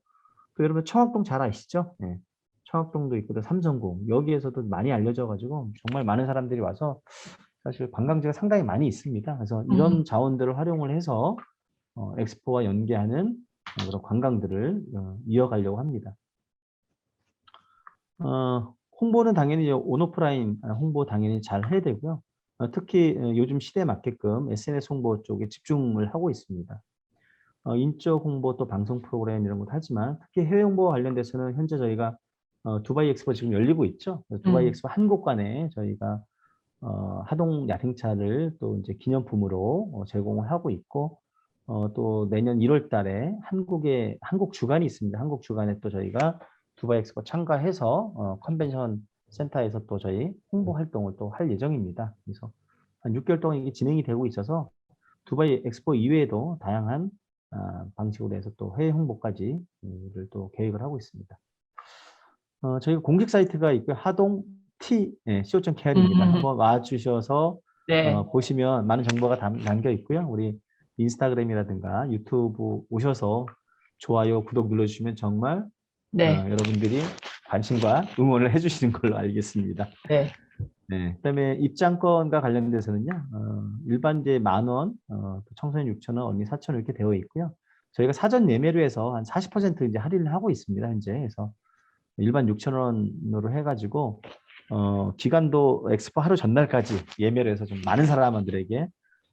또 여러분 청학동 잘 아시죠? 네. 청학동도 있고 또 삼성궁 여기에서도 많이 알려져 가지고 정말 많은 사람들이 와서 사실 관광지가 상당히 많이 있습니다. 그래서 이런 자원들을 활용을 해서 엑스포와 연계하는 그런 관광들을 이어가려고 합니다. 홍보는 당연히 온오프라인 홍보 당연히 잘 해야 되고요. 특히 요즘 시대에 맞게끔 SNS 홍보 쪽에 집중을 하고 있습니다. 인적 홍보 또 방송 프로그램 이런 것도 하지만 특히 해외 홍보 관련돼서는 현재 저희가 두바이 엑스포 지금 열리고 있죠. 두바이 엑스포 한 곳간에 저희가 하동 야생차를 또 이제 기념품으로 제공을 하고 있고 또 내년 1월 달에 한국 주간이 있습니다. 한국 주간에 또 저희가 두바이 엑스포 참가해서 컨벤션 센터에서 또 저희 홍보 활동을 또 할 예정입니다. 그래서 한 6개월 동안 이게 진행이 되고 있어서 두바이 엑스포 이외에도 다양한 방식으로 해서 또 해외 홍보까지를 또 계획을 하고 있습니다. 저희가 공식 사이트가 있고요. 하동 co.kr입니다. 한번 와주셔서 네. 보시면 많은 정보가 담겨 있고요. 우리 인스타그램이라든가 유튜브 오셔서 좋아요, 구독 눌러주시면 정말 네. 여러분들이 관심과 응원을 해주시는 걸로 알겠습니다. 네. 네. 그다음에 입장권과 관련돼서는요, 일반제 10,000원, 청소년 6,000원, 어린이 4,000원 이렇게 되어 있고요. 저희가 사전 예매로 해서 한 40% 이제 할인을 하고 있습니다. 현재. 그래서 일반 6,000원으로 해가지고 기간도 엑스포 하루 전날까지 예매를 해서 좀 많은 사람들에게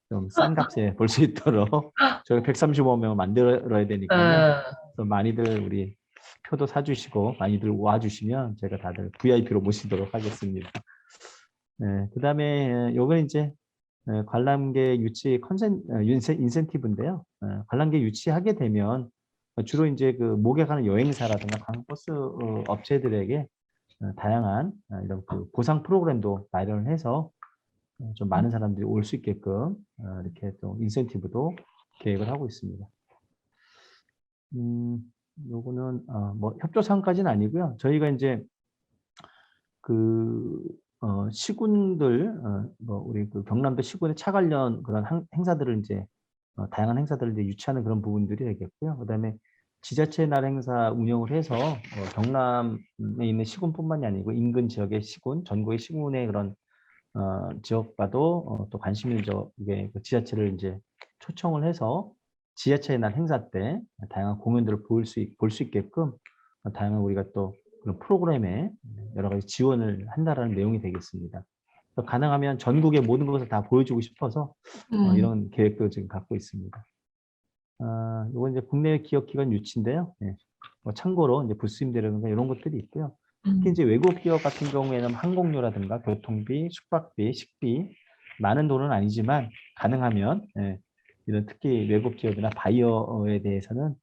좀 싼 값에 볼 수 있도록 저희가 135명을 만들어야 되니까요. 그래서 많이들 우리 표도 사주시고 많이들 와주시면 제가 다들 VIP로 모시도록 하겠습니다. 네, 그다음에 요건 이제 관람객 유치 인센티브인데요. 관람객 유치하게 되면 주로 이제 그 목격하는 여행사라든가 관광버스 업체들에게 다양한 이런 그 보상 프로그램도 마련을 해서 좀 많은 사람들이 올 수 있게끔 이렇게 또 인센티브도 계획을 하고 있습니다. 요거는 뭐 협조사항까지는 아니고요. 저희가 이제 그 시군들 뭐 우리 그 경남도 시군의 차 관련 그런 행사들을 이제 다양한 행사들을 이제 유치하는 그런 부분들이 되겠고요. 그다음에 지자체 날 행사 운영을 해서 경남에 있는 시군뿐만이 아니고 인근 지역의 시군, 전국의 시군의 그런 지역과도 또 관심 있는 지역의 그 지자체를 이제 초청을 해서 지자체의 날 행사 때 다양한 공연들을 볼 수 있게끔 다양한 우리가 또 그런 프로그램에 여러 가지 지원을 한다라는 내용이 되겠습니다. 가능하면 전국의 모든 것을 다 보여주고 싶어서 이런 계획도 지금 갖고 있습니다. 이건 이제 국내 기업 기관 유치인데요. 네. 뭐 참고로 이제 부스 임대료든가 이런 것들이 있고요. 특히 이제 외국 기업 같은 경우에는 항공료라든가 교통비, 숙박비, 식비 많은 돈은 아니지만 가능하면 이런 특히 외국 기업이나 바이어에 대해서는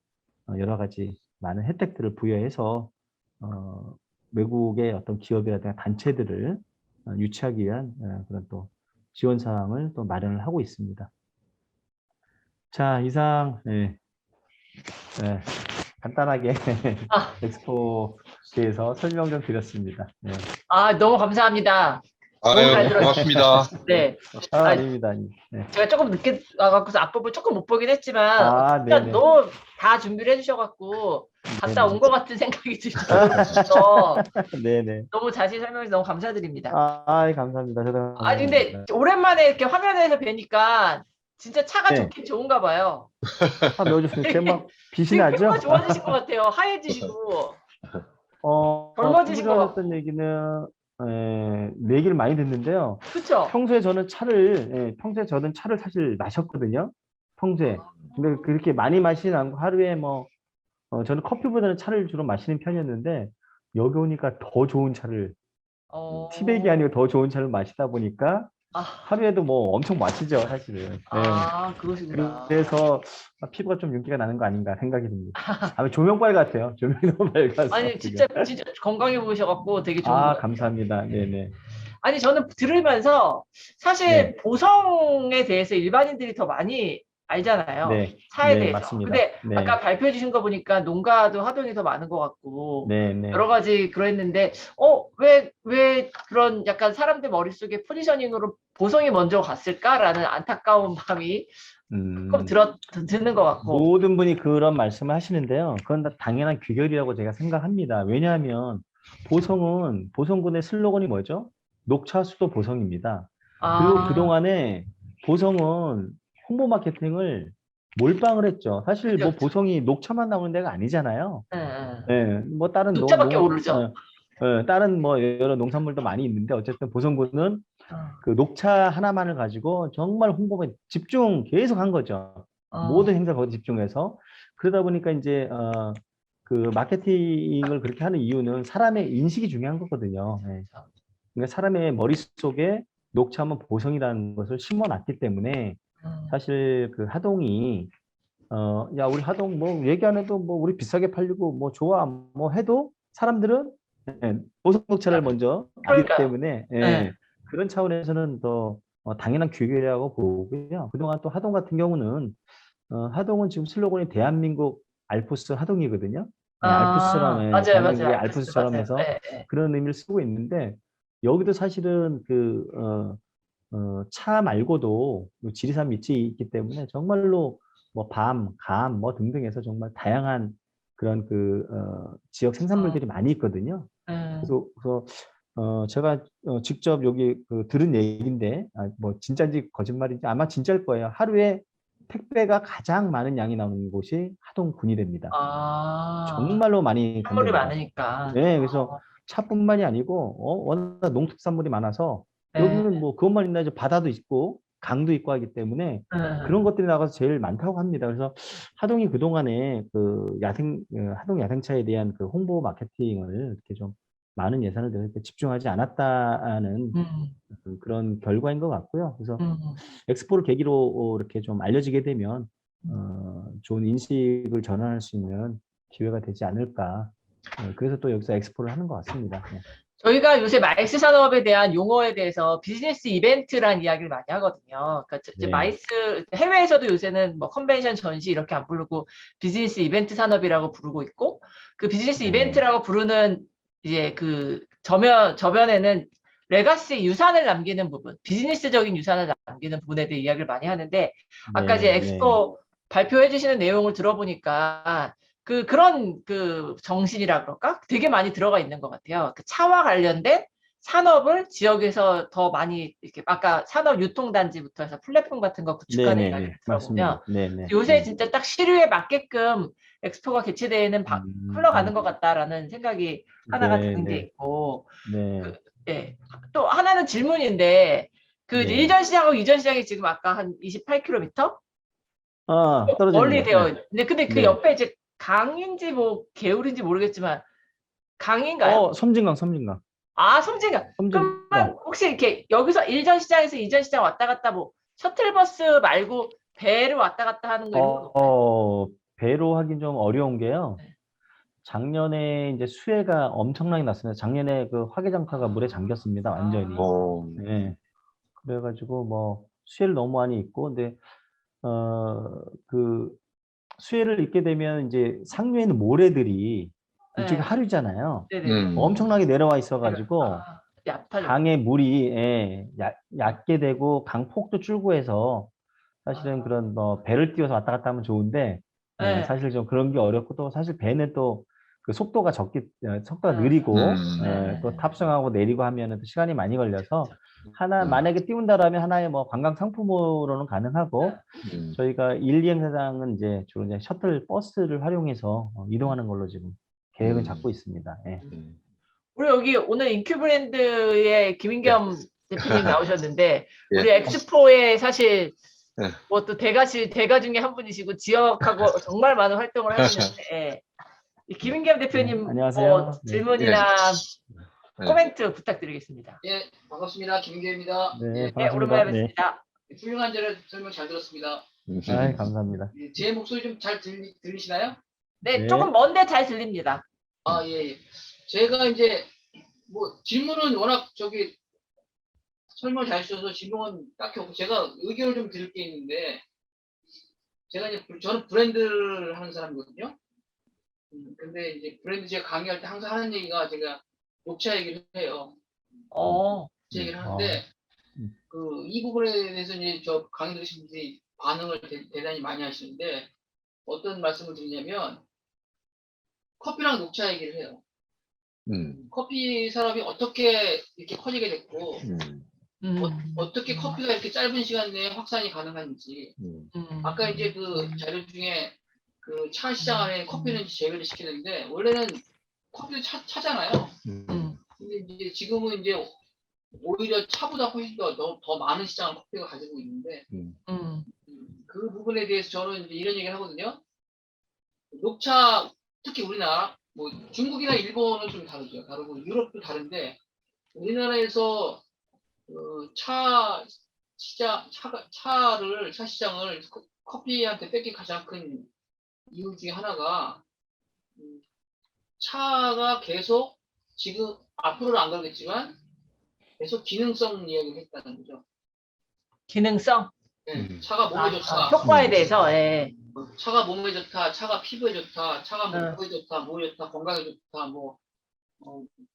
여러 가지 많은 혜택들을 부여해서 외국의 어떤 기업이라든가 단체들을 유치하기 위한 그런 또 지원 사항을 또 마련을 하고 있습니다. 자, 이상 간단하게 엑스포에서 설명 좀 드렸습니다. 네. 너무 감사합니다. 너무 잘 아유, 들었어요. 고맙습니다. 네. 아닙니다. 네. 제가 조금 늦게 와갖고서 앞부분 조금 못 보긴 했지만 진짜 네네. 너무 다 준비를 해주셔갖고 갔다 온 것 같은 생각이 들어서 네네. 너무 자세히 설명해서 너무 감사드립니다. 감사합니다. 저도 아니 근데 감사합니다. 오랜만에 이렇게 화면에서 뵈니까 진짜 차가 네. 좋긴 좋은가 봐요. 매우 좋습니다. 막 빛이 지금 나죠? 피부가 좋아지실 것 같아요. 하얘지시고. 젊어지신 것 젊어졌던 얘기는 내 얘기를 많이 듣는데요. 그쵸? 평소에 저는 차를 사실 마셨거든요. 평소에. 근데 그렇게 많이 마시진 않고 하루에 뭐 저는 커피보다는 차를 주로 마시는 편이었는데 여기 오니까 더 좋은 차를 티백이 아니고 더 좋은 차를 마시다 보니까 아, 하루에도 뭐 엄청 마시죠, 사실은. 네. 그러시구나. 그래서 피부가 좀 윤기가 나는 거 아닌가 생각이 듭니다. 조명빨 같아요. 조명이 너무 밝아서. 아니, 지금. 진짜 건강해 보이셔갖고 되게 좋은 것 같아요. 감사합니다. 네네. 아니, 저는 들으면서 사실 네. 보성에 대해서 일반인들이 더 많이 알잖아요. 네. 차에 네, 대해서. 맞습니다. 근데 네. 아까 발표해 주신 거 보니까 농가도 하동이 더 많은 것 같고 네네. 여러 가지 그랬는데 왜 그런 약간 사람들 머릿속에 포지셔닝으로 보성이 먼저 갔을까라는 안타까운 마음이 조금 드는 것 같고. 모든 분이 그런 말씀을 하시는데요. 그건 다 당연한 귀결이라고 제가 생각합니다. 왜냐하면 보성군의 슬로건이 뭐죠? 녹차 수도 보성입니다. 그리고 그동안에 보성은 홍보 마케팅을 몰빵을 했죠. 사실 그쵸, 뭐 그쵸. 보성이 녹차만 나오는 데가 아니잖아요. 응. 예, 뭐 다른 녹차밖에 모르죠. 다른 뭐 여러 농산물도 많이 있는데 어쨌든 보성군은 그 녹차 하나만을 가지고 정말 홍보에 계속 한 거죠. 모든 행사 거기 집중해서 그러다 보니까 이제 그 마케팅을 그렇게 하는 이유는 사람의 인식이 중요한 거거든요. 예. 그러니까 사람의 머릿속에 녹차하면 보성이라는 것을 심어놨기 때문에 사실 그 하동이 야 우리 하동 뭐 얘기 안 해도 뭐 우리 비싸게 팔리고 뭐 좋아 뭐 해도 사람들은 보성 녹차를 먼저 알기 그러니까요. 때문에 네. 그런 차원에서는 더 당연한 규격이라고 보고요. 그동안 또 하동 같은 경우는 하동은 지금 슬로건이 대한민국 알프스 하동이거든요. 알프스라는 맞아요. 대한민국의 알프스, 알프스처럼 맞아요. 해서 네, 네. 그런 의미를 쓰고 있는데 여기도 사실은 차 말고도 지리산 밑이 있기 때문에 정말로 뭐 감, 뭐 등등해서 정말 다양한 그런 지역 생산물들이 많이 있거든요. 그래서 제가 직접 여기 들은 얘기인데 뭐 진짜인지 거짓말인지 아마 진짜일 거예요. 하루에 택배가 가장 많은 양이 나오는 곳이 하동군이 됩니다. 정말로 많이 선물이 간답니다. 많으니까. 네, 그래서 차뿐만이 아니고 워낙 농특산물이 많아서 네. 여기는 뭐 그것만 있나 이제 바다도 있고 강도 있고 하기 때문에 그런 것들이 나가서 제일 많다고 합니다. 그래서 하동이 그동안에 하동 야생차에 대한 그 홍보 마케팅을 이렇게 좀 많은 예산을 이렇게 집중하지 않았다는 그런 결과인 것 같고요. 그래서 엑스포를 계기로 이렇게 좀 알려지게 되면 좋은 인식을 전환할 수 있는 기회가 되지 않을까. 그래서 또 여기서 엑스포를 하는 것 같습니다. 네. 저희가 요새 마이스 산업에 대한 용어에 대해서 비즈니스 이벤트라는 이야기를 많이 하거든요. 그러니까 이제 네. 마이스 해외에서도 요새는 뭐 컨벤션 전시 이렇게 안 부르고 비즈니스 이벤트 산업이라고 부르고 있고 그 비즈니스 네. 이벤트라고 부르는 이제 그 저변에는 레가시 유산을 남기는 부분, 비즈니스적인 유산을 남기는 부분에 대해 이야기를 많이 하는데 아까 이제 엑스포 발표해 주시는 내용을 들어보니까 그런 정신이라 그럴까? 되게 많이 들어가 있는 것 같아요. 그 차와 관련된 산업을 지역에서 더 많이 이렇게 아까 산업 유통단지부터 해서 플랫폼 같은 거 구축하는 이야기를 들어보면 요새 진짜 딱 시류에 맞게끔 엑스포가 개최되는 흘러가는 것 같다라는 생각이 하나가 드는 게 있고 또 하나는 질문인데 이제 일전 시장하고 이전 시장이 지금 아까 한 28km 떨어집니다. 멀리 되어 있는데 근데 그 옆에 이제 강인지 뭐 개울인지 모르겠지만 강인가요? 섬진강. 섬진강. 섬진강. 그러면 혹시 이렇게 여기서 일전 시장에서 이전 시장 왔다 갔다 뭐 셔틀버스 말고 배로 왔다 갔다 하는 거 이런 거 배로 하긴 좀 어려운 게요. 작년에 이제 수해가 엄청나게 났습니다. 작년에 그 화개장터가 물에 잠겼습니다. 완전히. 네. 그래가지고 뭐 수해를 너무 많이 입고 근데 그 수해를 입게 되면 이제 상류에 있는 모래들이 이쪽에 하류잖아요. 엄청나게 내려와 있어가지고 강의 물이 얕게 되고 강폭도 줄고 해서 사실은 그런 뭐 배를 띄워서 왔다 갔다 하면 좋은데 사실 좀 그런 게 어렵고 또 사실 배는 또 그 속도가 느리고 또 탑승하고 내리고 하면은 또 시간이 많이 걸려서 만약에 띄운다라면 하나의 뭐 관광 상품으로는 가능하고 저희가 1, 2 행사장은 이제 주로 이제 셔틀 버스를 활용해서 이동하는 걸로 지금 계획을 잡고 있습니다. 우리 여기 오늘 인큐브랜드의 김인겸 대표님 나오셨는데 우리 엑스포에 사실 뭐 또 대가 중에 한 분이시고 지역하고 정말 많은 활동을 하시는데 김인겸 대표님 안녕하세요. 질문이나 네. 코멘트 부탁드리겠습니다. 예, 반갑습니다. 김인규입니다. 네, 예, 네, 오랜만에 반갑습니다. 네. 뵙습니다. 훌륭한 설명 잘 들었습니다. 아이, 감사합니다. 예, 제 목소리 좀 잘 들리시나요? 네, 네. 조금 먼데 잘 들립니다. 아, 예, 예. 제가 이제 뭐 질문은 워낙 설명 잘 주셔서 질문은 딱히 없고 제가 의견을 좀 드릴 게 있는데 제가 이제 저는 브랜드를 하는 사람이거든요. 근데 이제 브랜드 제가 강의할 때 항상 하는 얘기가 제가 녹차 얘기를 해요. 어, 녹차 얘기를 하는데 이 부분에 대해서 이제 저 강의 들으신 분들이 반응을 대단히 많이 하시는데 어떤 말씀을 드리냐면 커피랑 녹차 얘기를 해요. 커피 산업이 어떻게 이렇게 커지게 됐고 어떻게 커피가 이렇게 짧은 시간 내에 확산이 가능한지 아까 이제 그 자료 중에 그 차 시장 안에 커피는 제외를 시키는데 원래는 커피도 차잖아요. 근데 이제 지금은 이제 오히려 차보다 훨씬 더 많은 시장을 커피가 가지고 있는데 그 부분에 대해서 저는 이제 이런 얘기를 하거든요. 녹차 특히 우리나라 뭐 중국이나 일본은 좀 다르고 유럽도 다른데 우리나라에서 차 시장을 커피한테 뺏긴 가장 큰 이유 중에 하나가 차가 계속 지금 앞으로는 안 그러겠지만 계속 기능성 이야기를 했다는 거죠. 기능성, 네, 차가 몸에 좋다. 효과에 대해서, 예. 차가 몸에 좋다. 차가 피부에 좋다. 차가 목에 좋다. 몸에 좋다. 건강에 좋다. 뭐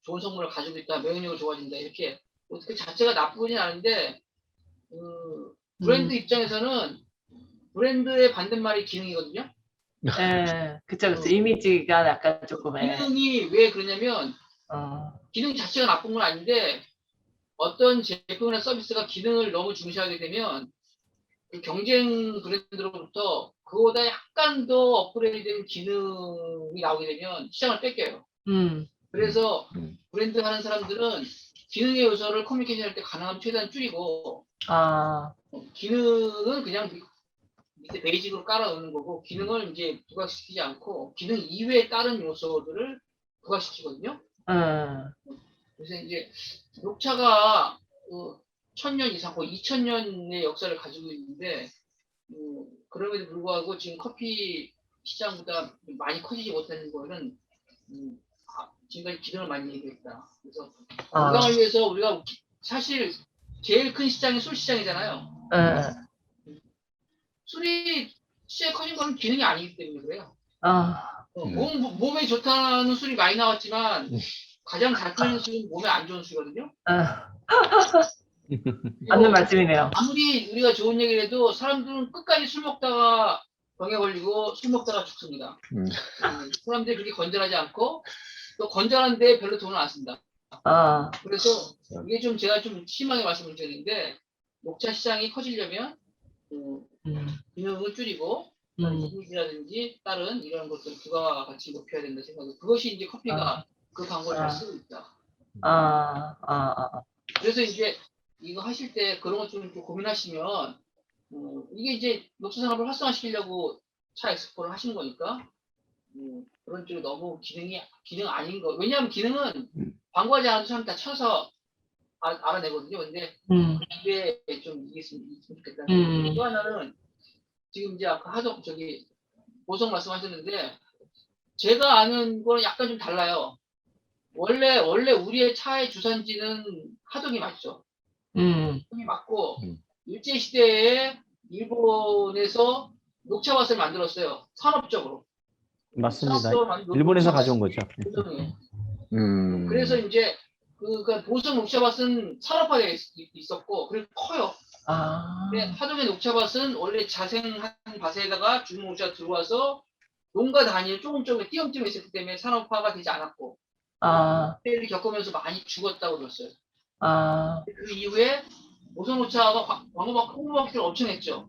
좋은 성분을 가지고 있다. 면역력이 좋아진다. 이렇게 그 자체가 나쁘진 않은데 브랜드 입장에서는 브랜드의 반대말이 기능이거든요. 예, 그쵸. 이미지가 약간 조금, 예. 기능이 왜 그러냐면 기능 자체가 나쁜 건 아닌데 어떤 제품이나 서비스가 기능을 너무 중시하게 되면 그 경쟁 브랜드로부터 그거보다 약간 더 업그레이드된 기능이 나오게 되면 시장을 뺏겨요. 그래서 브랜드 하는 사람들은 기능의 요소를 커뮤니케이션 할 때 가능하면 최대한 줄이고 기능은 그냥 밑에 베이직으로 깔아 넣는 거고 기능을 이제 부각시키지 않고 기능 이외에 다른 요소들을 부각시키거든요. 그래서 이제 녹차가 1000년 이상 거의 2000년의 역사를 가지고 있는데 그럼에도 불구하고 지금 커피 시장보다 많이 커지지 못하는 거는 지금까지 기능을 많이 얘기했다. 그래서 건강을 위해서 우리가 사실 제일 큰 시장이 술 시장이잖아요. 술이 시장이 커진 건 기능이 아니기 때문에 그래요. 몸에 좋다는 술이 많이 나왔지만 가장 잘 팔리는 술은 몸에 안 좋은 술이거든요. 맞는 말씀이네요. 아무리 우리가 좋은 얘기를 해도 사람들은 끝까지 술 먹다가 병에 걸리고 술 먹다가 죽습니다. 사람들이 그렇게 건전하지 않고 또 건전한데 별로 돈을 안 쓴다. 그래서 이게 좀 제가 좀 심하게 말씀을 드리는데 녹차 시장이 커지려면 기능을 줄이고 이미지라든지 다른 이런 것들 부가가치 높여야 된다 생각해요. 그것이 이제 커피가 그 방법을 잘 쓰고 있다. 그래서 이제 이거 하실 때 그런 것 좀 고민하시면 이게 이제 녹차 산업을 활성화시키려고 차 엑스포를 하시는 거니까 그런 쪽이 너무 기능 아닌 거. 왜냐하면 기능은 광고하지 않아도 사람 다 쳐서 알아내거든요. 근데 이게 좀 이겼으면 좋겠다. 또 하나는 지금 이제 아까 보성 말씀하셨는데 제가 아는 거는 약간 좀 달라요. 원래 우리의 차의 주산지는 하동이 맞죠. 하동이 맞고 일제 시대에 일본에서 녹차밭을 만들었어요. 산업적으로. 맞습니다. 일본에서 가져온 거죠. 그래서 이제 그 보성 녹차밭은 산업화되어 있었고 그리고 커요. 근데 하동의 녹차밭은 원래 자생한 밭에다가 중국 녹차가 들어와서 농가 단위를 조금 띄엄띄엄 있었기 때문에 산업화가 되지 않았고 때를 겪으면서 많이 죽었다고 들었어요. 그 이후에 보성 녹차가 홍보 마케팅을 엄청 했죠.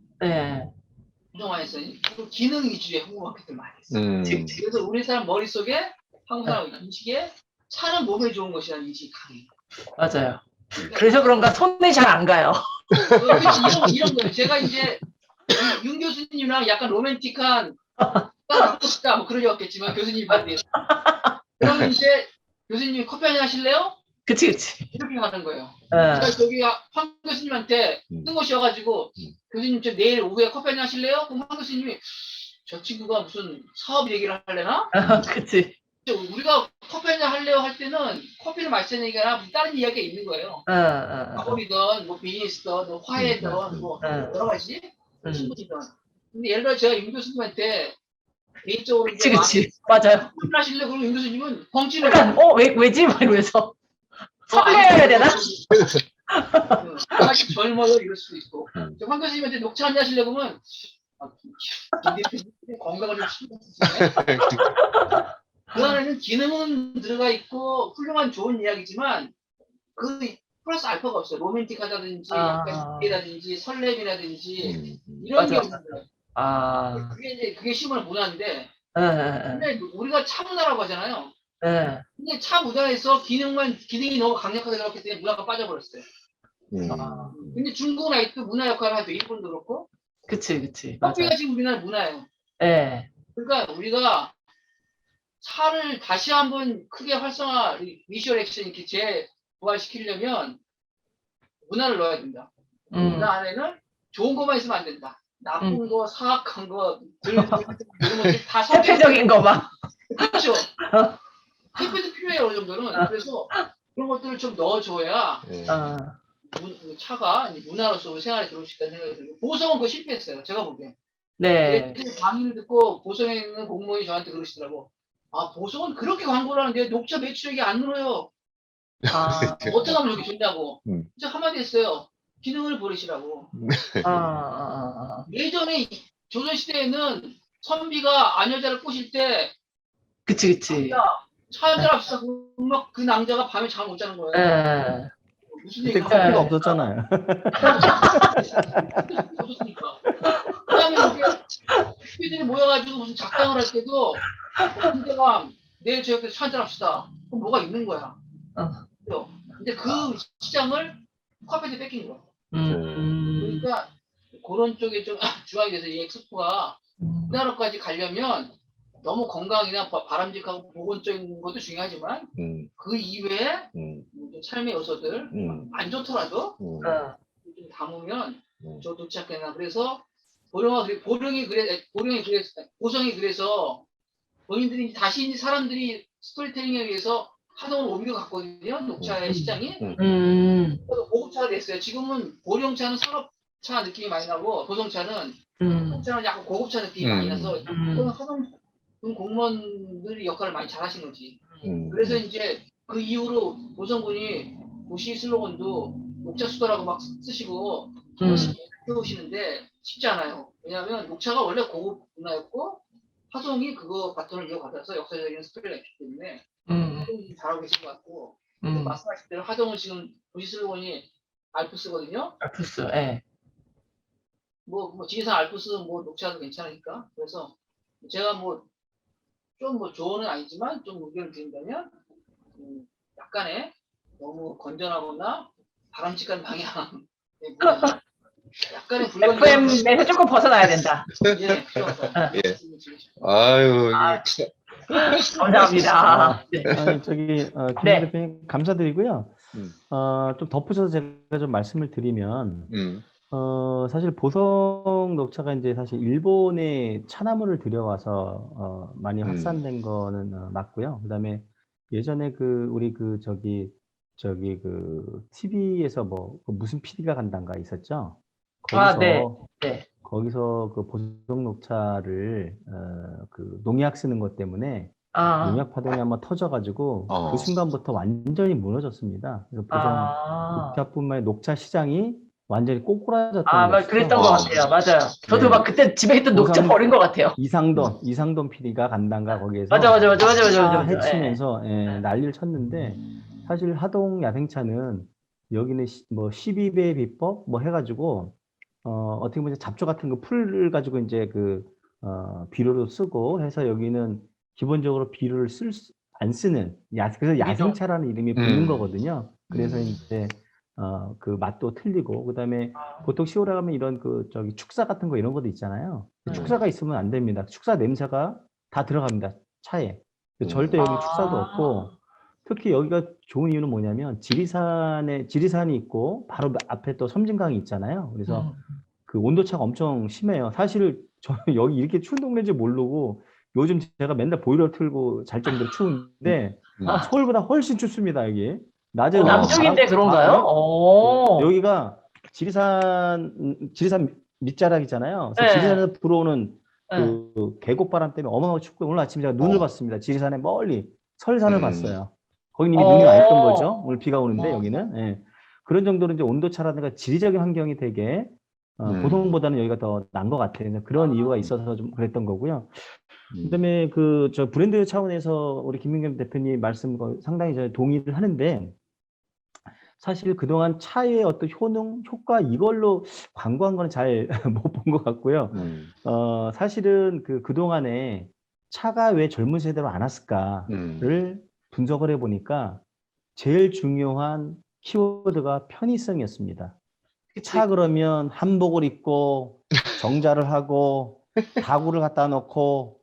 엄청 많이 했어요. 기능 위주의 홍보 마케팅을 많이 했어요. 그래서 우리 사람 머릿속에 한국 사람 인식에 차는 몸에 좋은 것이라는 인식이 강해요. 맞아요. 그래서 그런가 손에 잘 안 가요. 이런 거예요. 제가 이제 윤 교수님이랑 약간 로맨틱한 딱 갖고 싶다 뭐 그러려겠지만 교수님이 반대해서 그러면 이제 교수님 커피 한잔 하실래요? 그치, 그치. 이렇게 가는 거예요. 어. 그러니까 저기 황 교수님한테 음. 뜬금없이와가지고 음. 교수님 저 내일 오후에 커피 한잔 하실래요? 그럼 황 교수님이 저 친구가 무슨 사업 얘기를 하려나? 그치. 우리가 커피 한잔 할래요 할 때는 커피를 마시는 얘기가 아니라 다른 이야기가 있는 거예요. 작업이든 뭐 비즈니스든 뭐 화해든 뭐 여러 가지 친구이든. 근데 예를 들어 제가 윤 교수님한테 개인적으로 그치, 그치. 맞아요. 커피 하실래? 그러면 윤 교수님은 벙찌는 약간, 왜지? 막 이러면서. 설레야 되나? 아직 젊어요 이럴 수도 있고. 음. 저 황 교수님한테 녹차 한잔 하시려고 하면 김 대표님 건강을 좀 신경 쓰시네. 그 안에는 기능은 들어가 있고 훌륭한 좋은 이야기지만 그 플러스 알파가 없어요. 로맨틱하다든지 약간 기대라든지 설렘이라든지 이런 게 맞아. 없는 거예요. 아, 그게 시골 문화인데 예, 근데 우리가 차 문화라고 하잖아요. 예. 근데 차 문화에서 기능이 너무 강력하게 들어갔기 때문에 문화가 빠져버렸어요. 아, 근데 중국은 아직도 문화 역할을 하죠. 일본도 그렇고. 그치, 그치. 맞아. 커피가 지금 우리나라 문화예요. 예. 그러니까 우리가 차를 다시 한번 크게 활성화, 미션 액션 이렇게 재부활시키려면 문화를 넣어야 된다. 그 안에는 좋은 것만 있으면 안 된다. 나쁜 거, 사악한 거, 이런 것들 다 대표적인 거 막. 그렇죠. 택배도 필요해요, 어느 정도는. 그래서 그런 것들을 좀 넣어줘야 차가 문화로서 우리 생활에 들어올 수 있다는 생각이 들고 보성은 그거 실패했어요. 제가 보기엔. 네. 강의를 듣고 보성에 있는 공무원이 저한테 그러시더라고. 아, 보성은 그렇게 광고를 하는데 녹차 매출액이 안 늘어요. 어떻게 하면 여기 된다고. 진짜 한마디 했어요. 기능을 버리시라고. 예전에 조선시대에는 선비가 아녀자를 꼬실 때 그치, 그치. 차 한잔 합시다. 막 그 낭자가 밤에 잠 못 자는 거예요. 예. 무슨 그때 얘기가 커피가 없었잖아요. 없었으니까. 그다음에 이게 삐들이 모여가지고 무슨 작당을 할 때도 상대가 내일 저 옆에서 차 한잔 합시다. 그럼 뭐가 있는 거야. 근데 그 시장을 커피한테 뺏긴 거야. 그러니까 그런 쪽에 좀 주황이 돼서 이 엑스포가 우리나라까지 가려면 너무 건강이나 바람직하고 보건적인 것도 중요하지만 그 이외에 삶의 요소들 안 좋더라도 좀 담으면 저도 착해나. 그래서 보성이 그래서 본인들이 다시 사람들이 스토리텔링에 의해서 하동을 옮겨갔거든요. 녹차의 시장이. 그래서 고급차가 됐어요. 지금은 보령차는 상업차 느낌이 많이 나고 보성차는 보성차는 약간 고급차 느낌이 많이 나서 이건 하동 공무원들이 역할을 많이 잘하신 거지. 그래서 이제 그 이후로 보성군이 도시 슬로건도 녹차 수도라고 막 쓰시고 해오시는데 쉽지 않아요. 왜냐하면 녹차가 원래 고급 문화였고 하동이 그거 바톤을 이어받아서 역사적인 스토리가 있기 때문에 하동이 잘하고 계신 것 같고 말씀하신 대로 하동은 지금 도시 슬로건이 알프스거든요. 알프스, 예. 뭐 지리산 알프스 뭐 녹차도 괜찮으니까. 그래서 제가 좀 조언은 아니지만 좀 의견을 드린다면 약간의 너무 건전하거나 바람직한 방향 약간의 FM에서 조금 벗어나야 된다. 예, 필요하다. 예. 아유, 감사합니다. 네. 김 네. 대표님 감사드리고요. 좀 덧붙여서 제가 좀 말씀을 드리면, 사실 보성 녹차가 이제 사실 일본에 차나무를 들여와서 많이 확산된 거는 맞고요. 그다음에 예전에 우리 TV에서 무슨 PD가 간단가 있었죠? 거기서 거기서 그 보성 녹차를 그 농약 쓰는 것 때문에 농약 파동이 한번 터져가지고 그 순간부터 완전히 무너졌습니다. 그래서 보성 녹차뿐만 아니라 녹차 시장이 완전히 꼬꾸라졌던 거죠. 그랬던 것 같아요. 맞아요. 저도 막 그때 집에 있던 녹차 버린 것 같아요. 이상돈 PD가 간단가 거기에서 맞아. 해치면서 난리를 쳤는데 사실 하동 야생차는 여기는 12배 비법 해가지고 어떻게 보면 잡초 같은 거 풀을 가지고 이제 비료로 쓰고 해서 여기는 기본적으로 비료를 안 쓰는 그래서 야생차라는 이름이 붙는 거거든요. 그래서 이제 그 맛도 틀리고 그다음에 보통 시골에 가면 이런 축사 같은 거 이런 것도 있잖아요. 축사가 있으면 안 됩니다. 축사 냄새가 다 들어갑니다. 차에. 절대 여기 축사도 없고 특히 여기가 좋은 이유는 뭐냐면 지리산이 있고 바로 앞에 또 섬진강이 있잖아요. 그래서 그 온도차가 엄청 심해요. 사실 저는 여기 이렇게 추운 동네인지 모르고 요즘 제가 맨날 보일러 틀고 잘 정도로 추운데 아. 서울보다 훨씬 춥습니다, 여기. 낮에 남쪽인데 그런가요? 네. 오. 여기가 지리산 밑자락이잖아요. 그래서 네. 지리산에서 불어오는 네. 그 계곡바람 때문에 어마어마하게 춥고 오늘 아침 제가 눈을 봤습니다. 지리산에 멀리 설산을 봤어요. 거긴 이미 눈이 와 있던 거죠. 오늘 비가 오는데 여기는. 예. 그런 정도로 이제 온도차라든가 지리적인 환경이 되게 보통보다는 여기가 더 나은 것 같아요. 그래서 그런 이유가 있어서 좀 그랬던 거고요. 그다음에 그 저 브랜드 차원에서 우리 김민경 대표님 말씀과 상당히 저 동의를 하는데 사실 그동안 차의 어떤 효능, 효과 이걸로 광고한 거는 잘 못 본 것 같고요. 사실은 그동안에 차가 왜 젊은 세대로 안 왔을까를 분석을 해보니까 제일 중요한 키워드가 편의성이었습니다. 차 그러면 한복을 입고 정자를 하고 다구를 갖다 놓고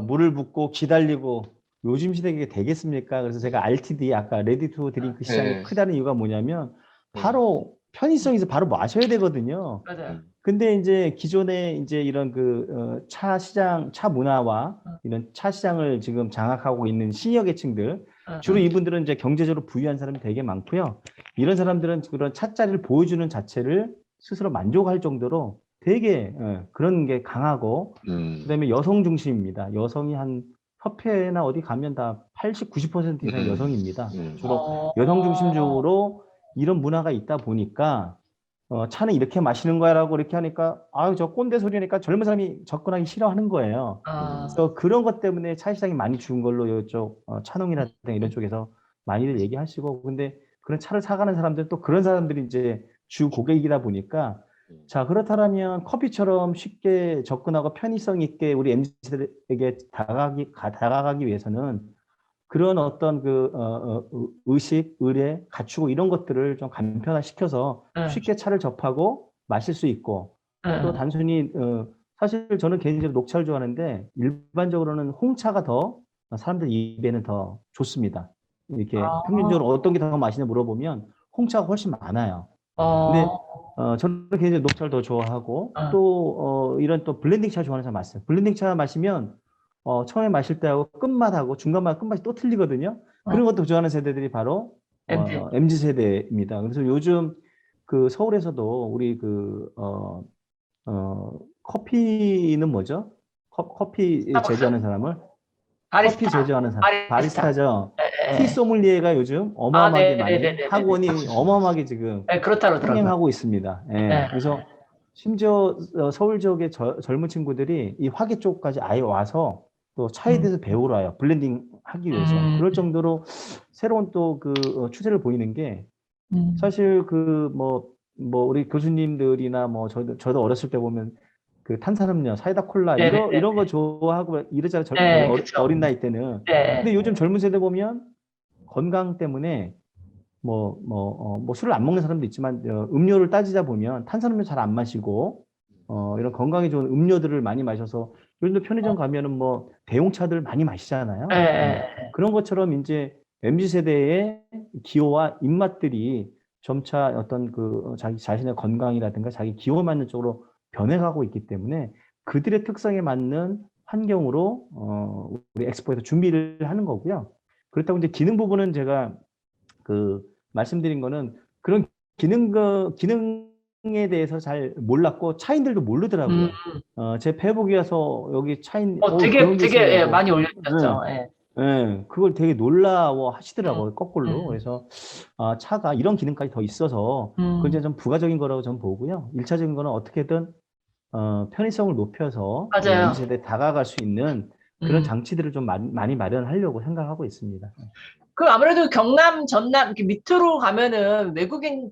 물을 붓고 기다리고 요즘 시대에 이게 되겠습니까? 그래서 제가 RTD 아까 레디 투 드링크 시장이 네. 크다는 이유가 뭐냐면 바로 편의성에서 바로 마셔야 되거든요. 맞아요. 근데 이제 기존에 이제 이런 차 시장, 차 문화와 이런 차 시장을 지금 장악하고 있는 시니어 계층들, 주로 이분들은 이제 경제적으로 부유한 사람이 되게 많고요. 이런 사람들은 그런 차자리를 보여주는 자체를 스스로 만족할 정도로 되게 그런 게 강하고, 그다음에 여성 중심입니다. 여성이 한 협회나 어디 가면 다 80, 90% 이상 여성입니다. 주로 여성 중심적으로 이런 문화가 있다 보니까 차는 이렇게 마시는 거야라고 이렇게 하니까 아유 저 꼰대 소리니까 젊은 사람이 접근하기 싫어하는 거예요. 그래서 그런 것 때문에 차 시장이 많이 죽은 걸로 이쪽 차농이라든가 이런 쪽에서 많이들 얘기하시고 근데 그런 차를 사가는 사람들 또 그런 사람들이 이제 주 고객이다 보니까 자 그렇다면 커피처럼 쉽게 접근하고 편의성 있게 우리 MZ세대에게 다가가기 위해서는 그런 어떤 의식, 의례, 갖추고 이런 것들을 좀 간편화시켜서 쉽게 차를 접하고 마실 수 있고 또 단순히 사실 저는 개인적으로 녹차를 좋아하는데 일반적으로는 홍차가 더 사람들 입에는 더 좋습니다. 이렇게 평균적으로 어떤 게 더 맛있냐 물어보면 홍차가 훨씬 많아요. 근데 저는 개인적으로 녹차를 더 좋아하고 또 이런 또 블렌딩 차 좋아하는 사람 많아요. 블렌딩 차 마시면 처음에 마실 때하고 끝맛하고 중간맛 끝맛이 또 틀리거든요. 그런 것도 좋아하는 세대들이 바로 MZ 세대입니다. 그래서 요즘 서울에서도 우리 커피는 뭐죠? 커피 스타벅스? 제조하는 사람을 바리스타. 커피 제조하는 사람 바리스타죠. 네. 티 소믈리에가 요즘 어마어마하게 많이 네네네네네. 학원이 어마어마하게 지금 네, 그렇더라고요. 흥행하고 있습니다. 예. 네. 그래서 심지어 서울 지역의 젊은 친구들이 이 화계 쪽까지 아예 와서 또 차에 대해서 배우러 와요. 블렌딩 하기 위해서. 그럴 정도로 새로운 또 추세를 보이는 게 사실 우리 교수님들이나 저도 어렸을 때 보면 탄산음료, 사이다 콜라 이런 거 좋아하고 이러잖아요. 네, 그쵸. 어린 나이 때는. 네. 근데 요즘 젊은 세대 보면 건강 때문에 술을 안 먹는 사람도 있지만 음료를 따지다 보면 탄산음료 잘 안 마시고 이런 건강에 좋은 음료들을 많이 마셔서 요즘도 편의점 가면은 대용차들 많이 마시잖아요. 네. 그런 것처럼 이제 MZ 세대의 기호와 입맛들이 점차 어떤 자기 자신의 건강이라든가 자기 기호에 맞는 쪽으로 변해가고 있기 때문에 그들의 특성에 맞는 환경으로 우리 엑스포에서 준비를 하는 거고요. 그렇다고 이제 기능 부분은 제가 말씀드린 거는 그런 기능에 대해서 잘 몰랐고 차인들도 모르더라고요. 제 페이북에 와서 여기 차인 되게 많이 올려주셨죠. 네, 그걸 되게 놀라워 하시더라고요. 거꾸로. 그래서 차가 이런 기능까지 더 있어서 그건 이제 좀 부가적인 거라고 저는 보고요. 1차적인 거는 어떻게든 편의성을 높여서 맞아요. MZ세대에 다가갈 수 있는 그런 장치들을 좀 많이 마련하려고 생각하고 있습니다. 아무래도 경남, 전남 이렇게 밑으로 가면은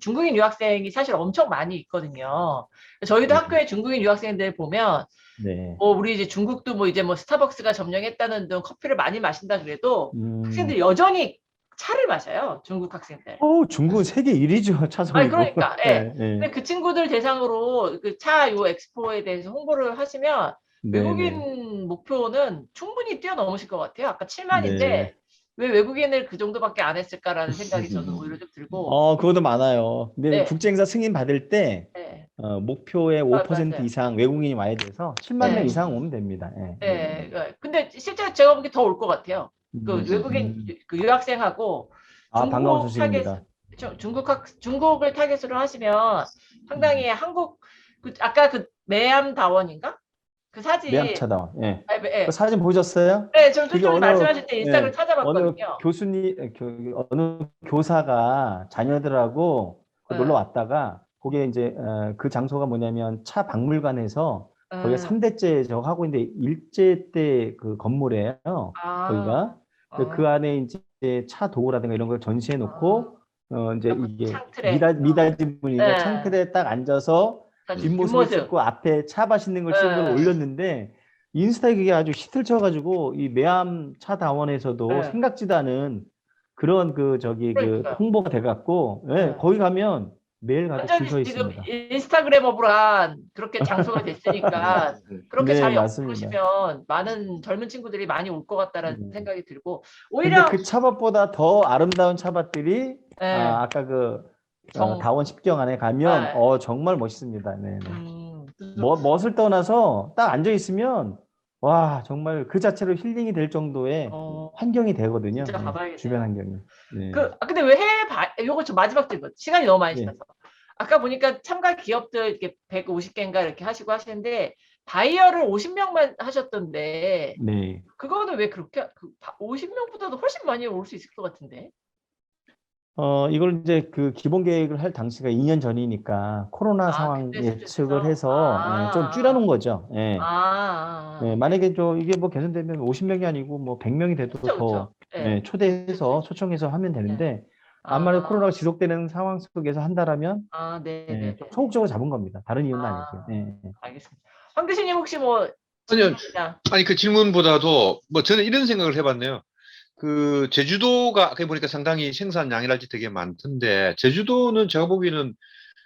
중국인 유학생이 사실 엄청 많이 있거든요. 저희도 학교에 중국인 유학생들 보면 네. 우리 이제 중국도 이제 스타벅스가 점령했다는 등 커피를 많이 마신다 그래도 학생들 여전히 차를 마셔요. 중국 학생들. 중국은 세계 1위죠. 차선이고. 아니 그러니까 네. 근데 그 친구들 대상으로 차 엑스포에 대해서 홍보를 하시면 외국인 목표는 충분히 뛰어넘으실 것 같아요. 아까 7만인데 왜 외국인을 그 정도밖에 안 했을까라는 생각이 저는 오히려 좀 들고. 그것도 많아요. 근데 네. 국제 행사 승인 받을 때 네. 목표의 5% 맞아요. 이상 외국인이 와야 돼서 7만 명 네. 이상 오면 됩니다. 예. 네. 근데 실제 제가 보기 더 올 것 같아요. 그 외국인 그 유학생하고 반가운 중국 타겟, 소식입니다. 중국을 타겟으로 하시면 상당히 한국 아까 그 매암다원인가? 그 사진. 매암차다. 예. 아, 예. 그 사진 보셨어요? 네, 저 그게 쫄쫄이 말씀하실 때 인스타그램 어느 찾아봤거든요. 어느 교사가 자녀들하고 네. 놀러 왔다가 그게 이제 그 장소가 뭐냐면 차 박물관에서 거기가 3대째 저 하고 있는데 일제 때 그 건물이에요. 거기가. 그 안에 이제 차 도구라든가 이런 걸 전시해 놓고 이제 이게 창틀에. 미닫이 분이니까 네. 창틀에 딱 앉아서 뒷모습을 뒷모습. 찍고 앞에 차 맛있는 걸 찍은 걸 네. 올렸는데 인스타에 그게 아주 히트를 쳐가지고 이 매암 차 다원에서도 네. 생각지도 않은 그런 그 그러니까요. 홍보가 돼갖고 네. 거기 가면 매일 가서 줄 서 완전히 지금 있습니다. 인스타그래머블한 그렇게 장소가 됐으니까 그렇게 네, 잘 맞습니다. 엮으시면 많은 젊은 친구들이 많이 올 것 같다라는 생각이 들고 근데 오히려 그 차밭보다 더 아름다운 차밭들이 네. 아까 그 다원 10경 안에 가면 네. 정말 멋있습니다. 네. 네. 멋을 떠나서 딱 앉아 있으면 와 정말 그 자체로 힐링이 될 정도의 환경이 되거든요. 진짜 가봐야겠네요. 주변 환경이. 네. 근데 왜 요거 좀 마지막 질문. 시간이 너무 많이 네. 지나서. 아까 보니까 참가 기업들 이렇게 150개인가 이렇게 하시고 하시는데 바이어를 50명만 하셨던데 네. 그거는 왜 그렇게 50명보다도 훨씬 많이 올 수 있을 것 같은데. 이걸 이제 그 기본 계획을 할 당시가 2년 전이니까 코로나 상황 그때 예측을 수준에서? 해서 좀 줄여놓은 거죠. 예. 네. 만약에 이게 뭐 개선되면 50명이 아니고 뭐 100명이 돼도 그쵸, 더 네. 초대해서 초청해서 하면 되는데 아무래도 코로나가 지속되는 상황 속에서 한다라면 네. 좀 소극적으로 잡은 겁니다. 다른 이유는 아니고요. 알겠습니다. 황 교수님 혹시 뭐 아니요. 질문이나- 아니 그 질문보다도 뭐 저는 이런 생각을 해봤네요. 그 제주도가 아까 보니까 상당히 생산량이랄지 되게 많던데 제주도는 제가 보기에는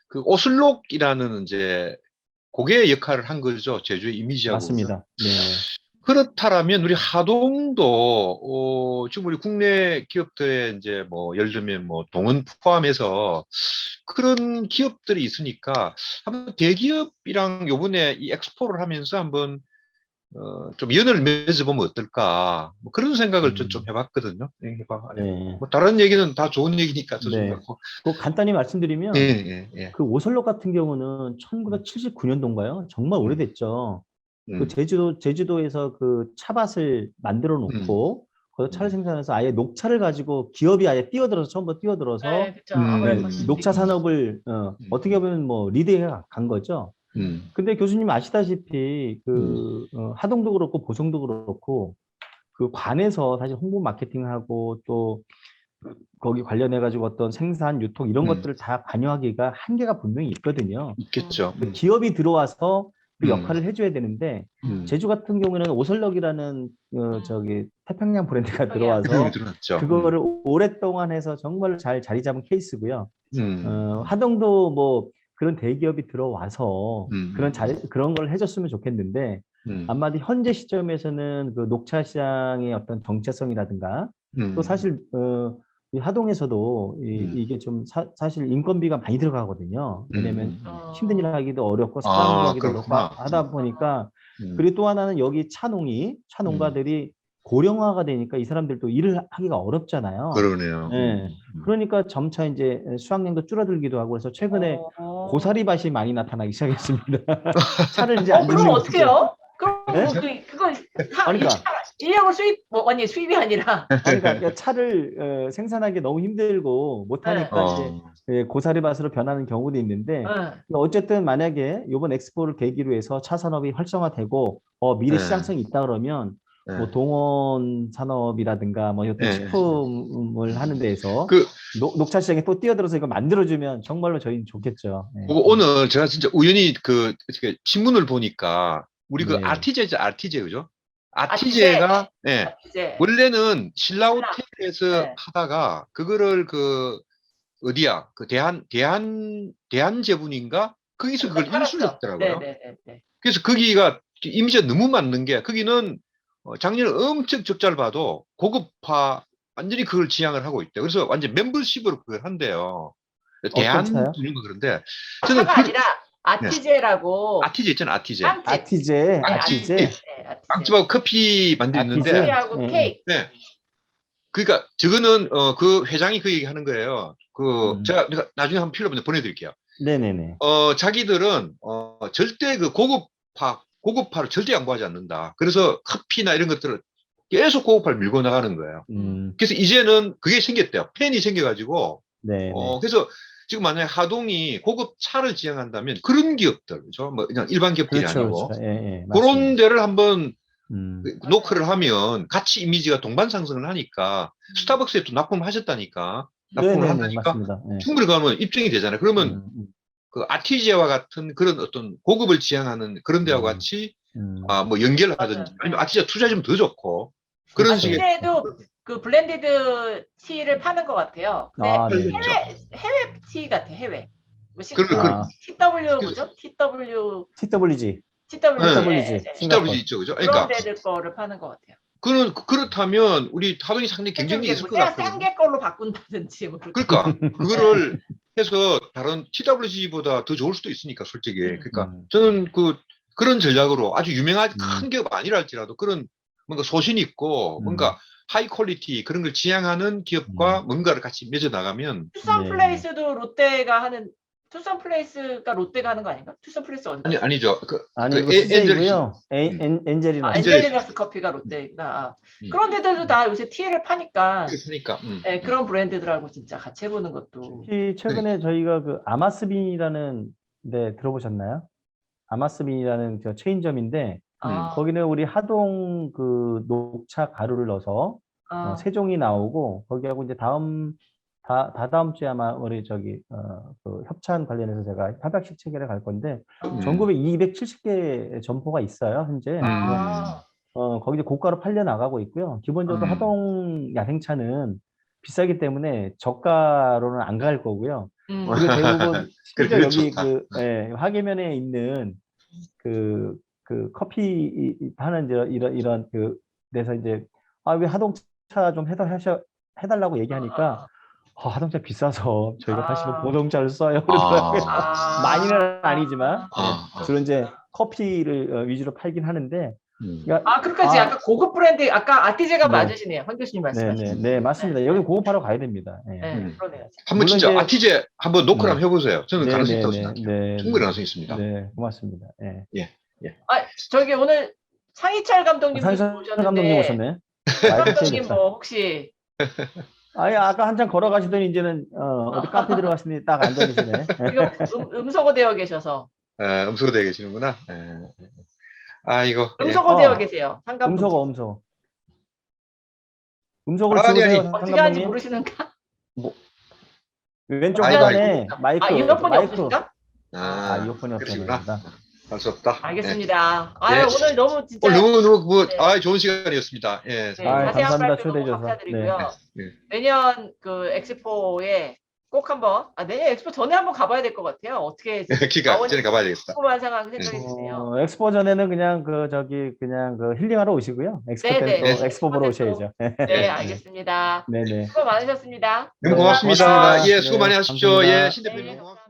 그 오슬록이라는 이제 그게 역할을 한 거죠. 제주의 이미지하고. 맞습니다. 네. 그렇다라면 우리 하동도 지금 우리 국내 기업들의 이제 뭐 예를 들면 뭐 동은 포함해서 그런 기업들이 있으니까 한번 대기업이랑 요번에 이 엑스포를 하면서 한번 좀 연을 맺어보면 어떨까 뭐 그런 생각을 좀 해봤거든요. 네. 뭐 다른 얘기는 다 좋은 얘기니까 저 네. 생각하고. 그 간단히 말씀드리면 예. 그 오설록 같은 경우는 1979년도인가요? 정말 오래됐죠. 그 제주도에서 그 차밭을 만들어 놓고 그 차를 생산해서 아예 녹차를 가지고 기업이 아예 처음부터 뛰어들어서 네, 그쵸. 아무래도 녹차 산업을 어떻게 보면 뭐 리드해 간 거죠. 근데 교수님 아시다시피 그 하동도 그렇고 보성도 그렇고 그 관에서 사실 홍보 마케팅하고 또 거기 관련해 가지고 어떤 생산 유통 이런 것들을 다 관여하기가 한계가 분명히 있거든요. 있겠죠. 그 기업이 들어와서 그 역할을 해줘야 되는데 제주 같은 경우에는 오설럭이라는 태평양 브랜드가 들어와서 들어왔죠. 그거를 오랫동안 해서 정말 잘 자리 잡은 케이스고요. 하동도 뭐 그런 대기업이 들어와서 그런 걸 해줬으면 좋겠는데 아마도 현재 시점에서는 그 녹차 시장의 어떤 정체성이라든가 또 사실 이 하동에서도 이게 좀 사실 인건비가 많이 들어가거든요. 왜냐면 힘든 일 하기도 어렵고 사람 구하기도 어렵고 하다 보니까 그리고 또 하나는 여기 차 농가들이 고령화가 되니까 이 사람들도 일을 하기가 어렵잖아요. 그러네요. 네. 그러니까 점차 이제 수확량도 줄어들기도 하고 그래서 최근에 고사리 밭이 많이 나타나기 시작했습니다. 차를 이제 안 그럼 짓는 어떡해요? 그럼 네? 그건 그러니까. 인력을 아니 수입이 아니라 그러니까 차를 생산하기 너무 힘들고 못하니까 이제 고사리밭으로 변하는 경우도 있는데 어쨌든 만약에 이번 엑스포를 계기로 해서 차 산업이 활성화되고 미래 시장성이 있다 그러면 뭐 동원 산업이라든가 뭐 어떤 식품을 하는 데에서 녹차 시장에 또 뛰어들어서 이거 만들어주면 정말로 저희는 좋겠죠. 네. 오늘 제가 진짜 우연히 그 신문을 보니까 우리 그 네. 아티제 그죠? 아티제가 원래는 신라 호텔에서 하다가 그거를 그 어디야 그 대한제분인가 거기서 그걸 인수했더라고요. 그래서 거기가 이미지가 너무 맞는 게 거기는 작년에 엄청 적자를 봐도 고급화 완전히 그걸 지향을 하고 있대요. 그래서 완전 멤버십으로 그걸 한대요. 대안 차요? 두는 거 그런데 저는 차가 아니라 아티제라고 아티제 있잖아, 아티제. 빵집. 아티제, 네, 아티제. 네, 아티제. 빵집하고 커피 만드는데 아티제. 커피하고 네. 케이크. 네. 그러니까 저거는 그 회장이 그 얘기 하는 거예요. 제가 나중에 한번 필요하면 보내드릴게요. 네네네. 자기들은 절대 그 고급파를 절대 양보하지 않는다. 그래서 커피나 이런 것들을 계속 고급파를 밀고 나가는 거예요. 그래서 이제는 그게 생겼대요. 팬이 생겨가지고 네. 그래서 지금 만약에 하동이 고급 차를 지향한다면 그런 기업들, 그죠? 뭐 그냥 일반 기업들이 그렇죠, 아니고 그렇죠. 예, 예, 그런 맞습니다. 데를 한번 노크를 맞아요. 하면 같이 이미지가 동반 상승을 하니까 스타벅스에 또 납품을 하셨다니까 납품을 네네네, 한다니까 맞습니다. 예. 충분히 그러면 입증이 되잖아요. 그러면 음, 그 아티제와 같은 그런 어떤 고급을 지향하는 그런 데와 같이 뭐 연결을 하든지 맞아요. 아니면 네. 아티제 투자해주면 더 좋고 그런 그렇죠. 식의 아티제도 그 블렌디드 티를 파는 것 같아요. 근데 아, 네. 그렇죠. 해외 티 같아, 해외. 뭐 그런 TW 뭐죠? TW TWG, 네. 네. 싱가포르. TWG 있죠, 그죠? 그런 그러니까 데들 거를 파는 것 같아요. 그렇다면 우리 하동이 상당히 경쟁력이 있을 것 같거든요. 싼게 걸로 바꾼다든지 뭐 그렇게. 그러니까 그거를 해서 다른 TWG보다 더 좋을 수도 있으니까 솔직히. 그러니까 저는 그런 전략으로 아주 유명한 큰 기업 아니랄지라도 그런 뭔가 소신 있고 뭔가 하이 퀄리티 그런 걸 지향하는 기업과 뭔가를 같이 맺어 나가면 투썸 네. 플레이스도 롯데가 하는 투썸 플레이스가 롯데가 하는 거 아닌가? 투썸 플레이스 어디? 아니죠. 아니, 그 이거 엔젤 CJ고요. 엔젤이 아, 맞습니다. 엔젤리너스 커피가 롯데구나. 아, 그런 데들도 다 요새 티를 파니까 그러니까 네, 그런 브랜드들하고 진짜 같이 해보는 것도. 혹시 최근에 저희가 그 아마스빈이라는 데 들어보셨나요? 아마스빈이라는 저 체인점인데 거기는 우리 하동 그 녹차 가루를 넣어서 세종이 나오고 거기하고 이제 다다음 주에 아마 우리 저기 그 협찬 관련해서 제가 협약식 체결에 갈 건데 전국에 270개 점포가 있어요 현재. 거기서 고가로 팔려 나가고 있고요. 기본적으로 하동 야생차는 비싸기 때문에 저가로는 안 갈 거고요. 그리고 대부분 심지어 그래, 여기 좋다. 화계면에 있는 그 커피 하는 이런 그 데서 이제 왜 하동차 좀 해달라고 얘기하니까 하동차 비싸서 저희가 사실은 보동차를 써요. 그러더라고요. 많이는 아니지만 주로 이제 커피를 위주로 팔긴 하는데. 그러니까, 그렇까지 약간 고급 브랜드, 아까 아티제가 네. 맞으시네요. 황 교수님 말씀하신. 네, 맞습니다. 여기 고급하러 가야 됩니다. 네. 그러네요. 한번 진짜 물론 이제- 아티제 한번 노크를 한번 해보세요. 저는 네, 가능성이 네, 있다고 네, 생각해요. 네, 충분히 네. 가능성이 있습니다. 네, 고맙습니다. 예. 저기 오늘 상희철 감독님도 상철 오셨는데, 감독님 오셨네. 감독님 뭐 혹시 아까 한참 걸어가시더니 이제는 어디 카페 들어가시더니 딱 앉아 계시네. 지금 음소거 되어 계셔서 음소거되어 계시는구나. 이거. 음소거 되어 계세요. 상 감독님. 음소거. 음소거를 아니, 지우세요, 아니. 상 어떻게 하는지 감독님. 모르시는가? 왼쪽 아이고, 하단에 마이크. 이어폰이 없으신가? 이어폰이 그러시구나. 없습니다. 할 수 없다. 알겠습니다. 네. 오늘 너무 진짜 너무 네. 좋은 시간이었습니다. 예. 네, 감사합니다. 자세한 발표 초대해 너무 주셔서. 감사드리고요. 네. 내년 그 엑스포에 꼭 한번 내년 엑스포 전에 한번 가봐야 될 것 같아요. 어떻게 기가 전에 가봐야 되겠다. 궁금한 상황 생각이 드세요. 엑스포 전에는 그냥 그냥 힐링하러 오시고요. 엑스포 때는 또 네. 엑스포 보러 오셔야죠. 네, 알겠습니다. 네네. 수고 많으셨습니다. 너무 네, 고맙습니다. 고맙습니다. 예, 수고 많이 네, 하십시오. 감사합니다. 예, 신 대표님 네, 너무 고맙습니다.